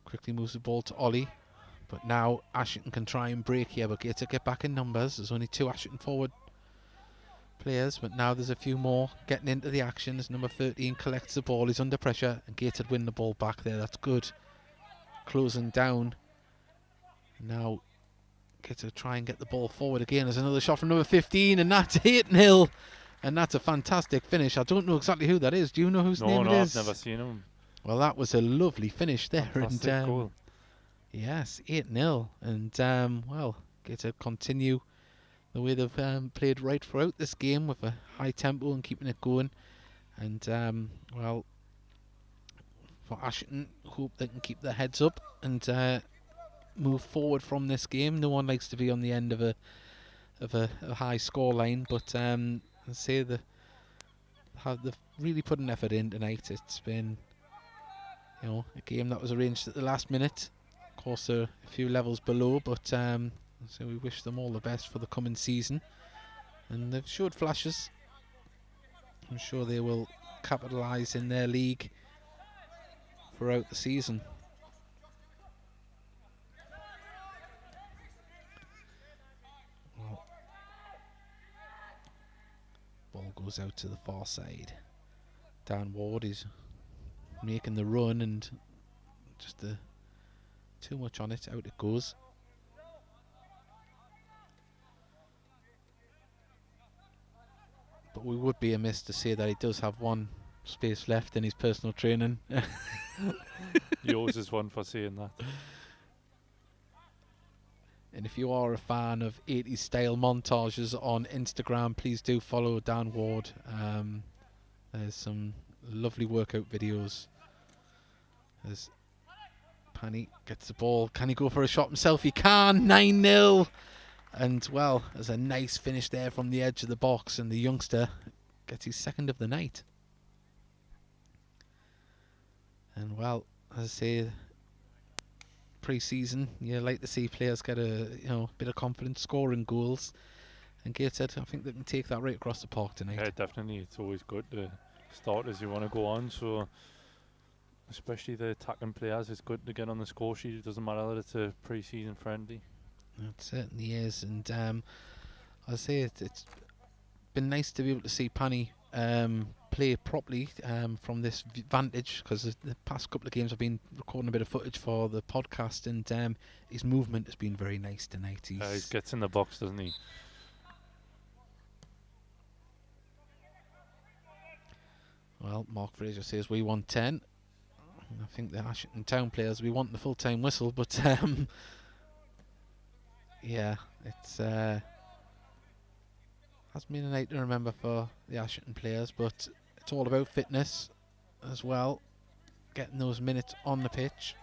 quickly moves the ball to Ollie. But now Ashington can try and break here, but Gateshead get back in numbers. There's only 2 Ashington forward players, but now there's a few more getting into the action as number 13 collects the ball. He's under pressure, and Gateshead win the ball back there. That's good. Closing down. Now Gateshead try and get the ball forward again. There's another shot from number 15, and that's 8-0. And that's a fantastic finish. I don't know exactly who that is. Do you know whose name it is? No, I've never seen him. Well, that was a lovely finish there. Fantastic goal. Yes, 8-0. And, well, get to continue the way they've played right throughout this game with a high tempo and keeping it going. And, well, for Ashington, hope they can keep their heads up and move forward from this game. No one likes to be on the end of a high score line, but I say they've really put an effort in tonight. It's been, you know, a game that was arranged at the last minute. Of course, they're a few levels below, but so we wish them all the best for the coming season. And they've showed flashes. I'm sure they will capitalise in their league throughout the season. Ball goes out to the far side. Dan Ward is making the run, and just too much on it. Out it goes. But we would be amiss to say that he does have one space left in his personal training. He owes us one for saying that. And if you are a fan of 80s style montages on Instagram, please do follow Dan Ward. There's some lovely workout videos. As Pani gets the ball, can he go for a shot himself? He can. 9-0. And well, there's a nice finish there from the edge of the box, and the youngster gets his second of the night. And well, as I say, pre-season, you like to see players get a bit of confidence, scoring goals. And Gateshead, I think they can take that right across the park tonight. Yeah, definitely. It's always good to start as you want to go on. So, especially the attacking players, it's good to get on the score sheet. It doesn't matter that it's a pre-season friendly. It certainly is. And I say it's been nice to be able to see Pani play properly from this vantage, because the past couple of games I've been recording a bit of footage for the podcast, and his movement has been very nice tonight. He gets in the box, doesn't he? Well, Mark Fraser says we want 10. I think the Ashington Town players, we want the full-time whistle, but yeah, it's has been a night to remember for the Ashington players, but it's all about fitness as well, getting those minutes on the pitch.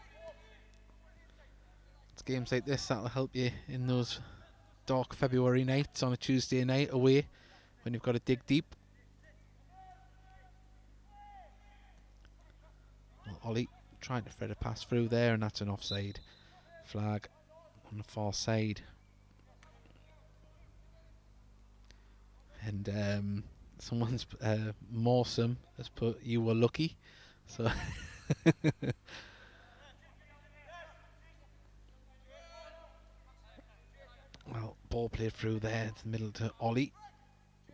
It's games like this that'll help you in those dark February nights on a Tuesday night away when you've got to dig deep. Well, Ollie trying to thread a pass through there, and that's an offside flag on the far side. And someone's Mawsome has put "you were lucky," so well, ball played through there to the middle to Ollie,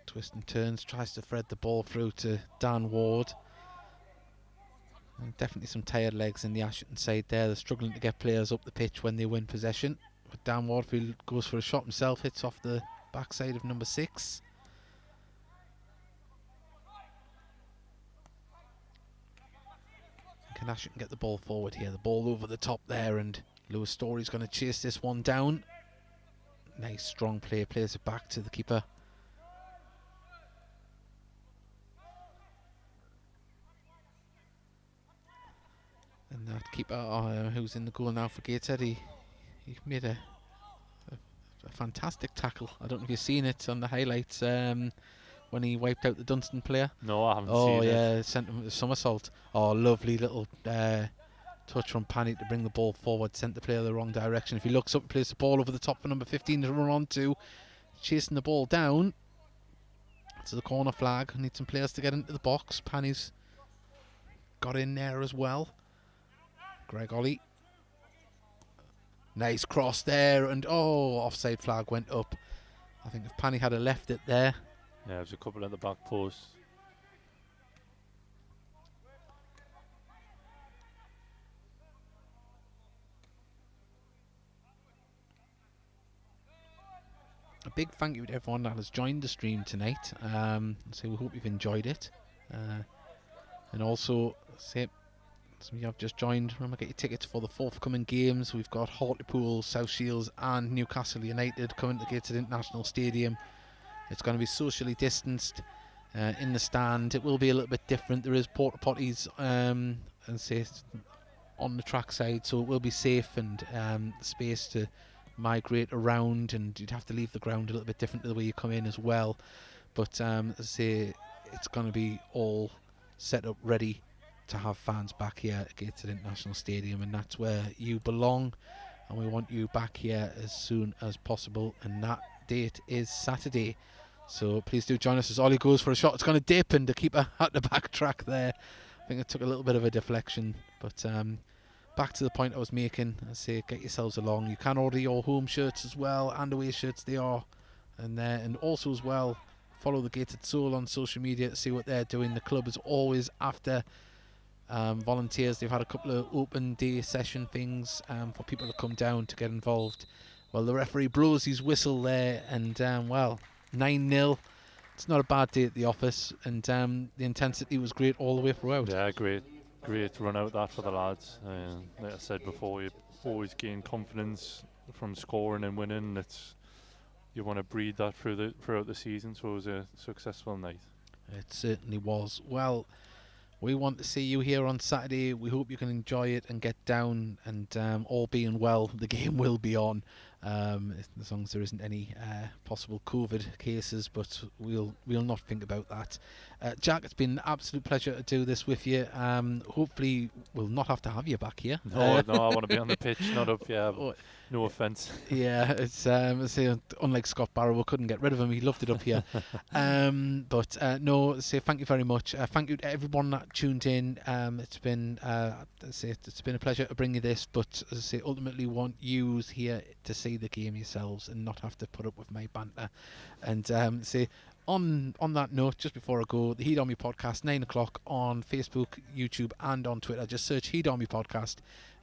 twists and turns, tries to thread the ball through to Dan Ward. And definitely some tired legs in the Ashington side there. They're struggling to get players up the pitch when they win possession, but Dan Ward goes for a shot himself, hits off the backside of number 6. Can Ashington get the ball forward here? The ball over the top there, and Lewis Story's going to chase this one down. Nice strong play, plays it back to the keeper. And that keeper who's in the goal now for Gateshead, he made a fantastic tackle. I don't know if you've seen it on the highlights when he wiped out the Dunstan player. No, I haven't seen it. Oh yeah, sent him with a somersault. Oh, lovely little touch from Pani to bring the ball forward, sent the player the wrong direction. If he looks up, plays the ball over the top for number 15 to run on to, chasing the ball down to the corner flag. Need some players to get into the box. Pani's got in there as well. Greg Ollie. Nice cross there, and oh, offside flag went up. I think if Pani had left it there. Yeah, there's a couple at the back post. A big thank you to everyone that has joined the stream tonight. So we hope you've enjoyed it. And also, say, some of you have just joined. Remember, get your tickets for the forthcoming games. We've got Hartlepool, South Shields and Newcastle United coming to Gateshead International Stadium. It's going to be socially distanced in the stand. It will be a little bit different. There is porta potties and say on the track side, so it will be safe and space to migrate around, and you'd have to leave the ground a little bit different to the way you come in as well. But as I say, it's going to be all set up ready to have fans back here at Gateshead International Stadium, and that's where you belong, and we want you back here as soon as possible, and that date is Saturday. So please do join us as Ollie goes for a shot. It's going to dip, and the keeper had to backtrack there. I think it took a little bit of a deflection, but back to the point I was making. I say, get yourselves along. You can order your home shirts as well, and away shirts they are, and also as well, follow the Gated Soul on social media to see what they're doing. The club is always after volunteers. They've had a couple of open day session things for people to come down to get involved. Well, the referee blows his whistle there, and well, 9-0. It's not a bad day at the office, and the intensity was great all the way throughout. Yeah, great run out that for the lads. Like I said before, you always gain confidence from scoring and winning. You want to breed that throughout the season. So it was a successful night. It certainly was. Well, we want to see you here on Saturday. We hope you can enjoy it and get down, and all being well, the game will be on, as long as there isn't any possible COVID cases, but we'll not think about that. Jack, it's been an absolute pleasure to do this with you. Hopefully we'll not have to have you back here. No, I want to be on the pitch, not up here. No offence. Yeah, it's unlike Scott Barrow, we couldn't get rid of him. He loved it up here. No, thank you very much. Thank you to everyone that tuned in. It's been it's been a pleasure to bring you this, but as I say, ultimately want you here to see the game yourselves and not have to put up with my banter. And on that note, just before I go, the Heed Army podcast, 9 o'clock on Facebook, YouTube and on Twitter. Just search Heed Army podcast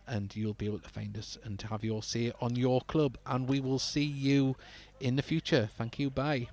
and you'll be able to find us and to have your say on your club. And we will see you in the future. Thank you. Bye.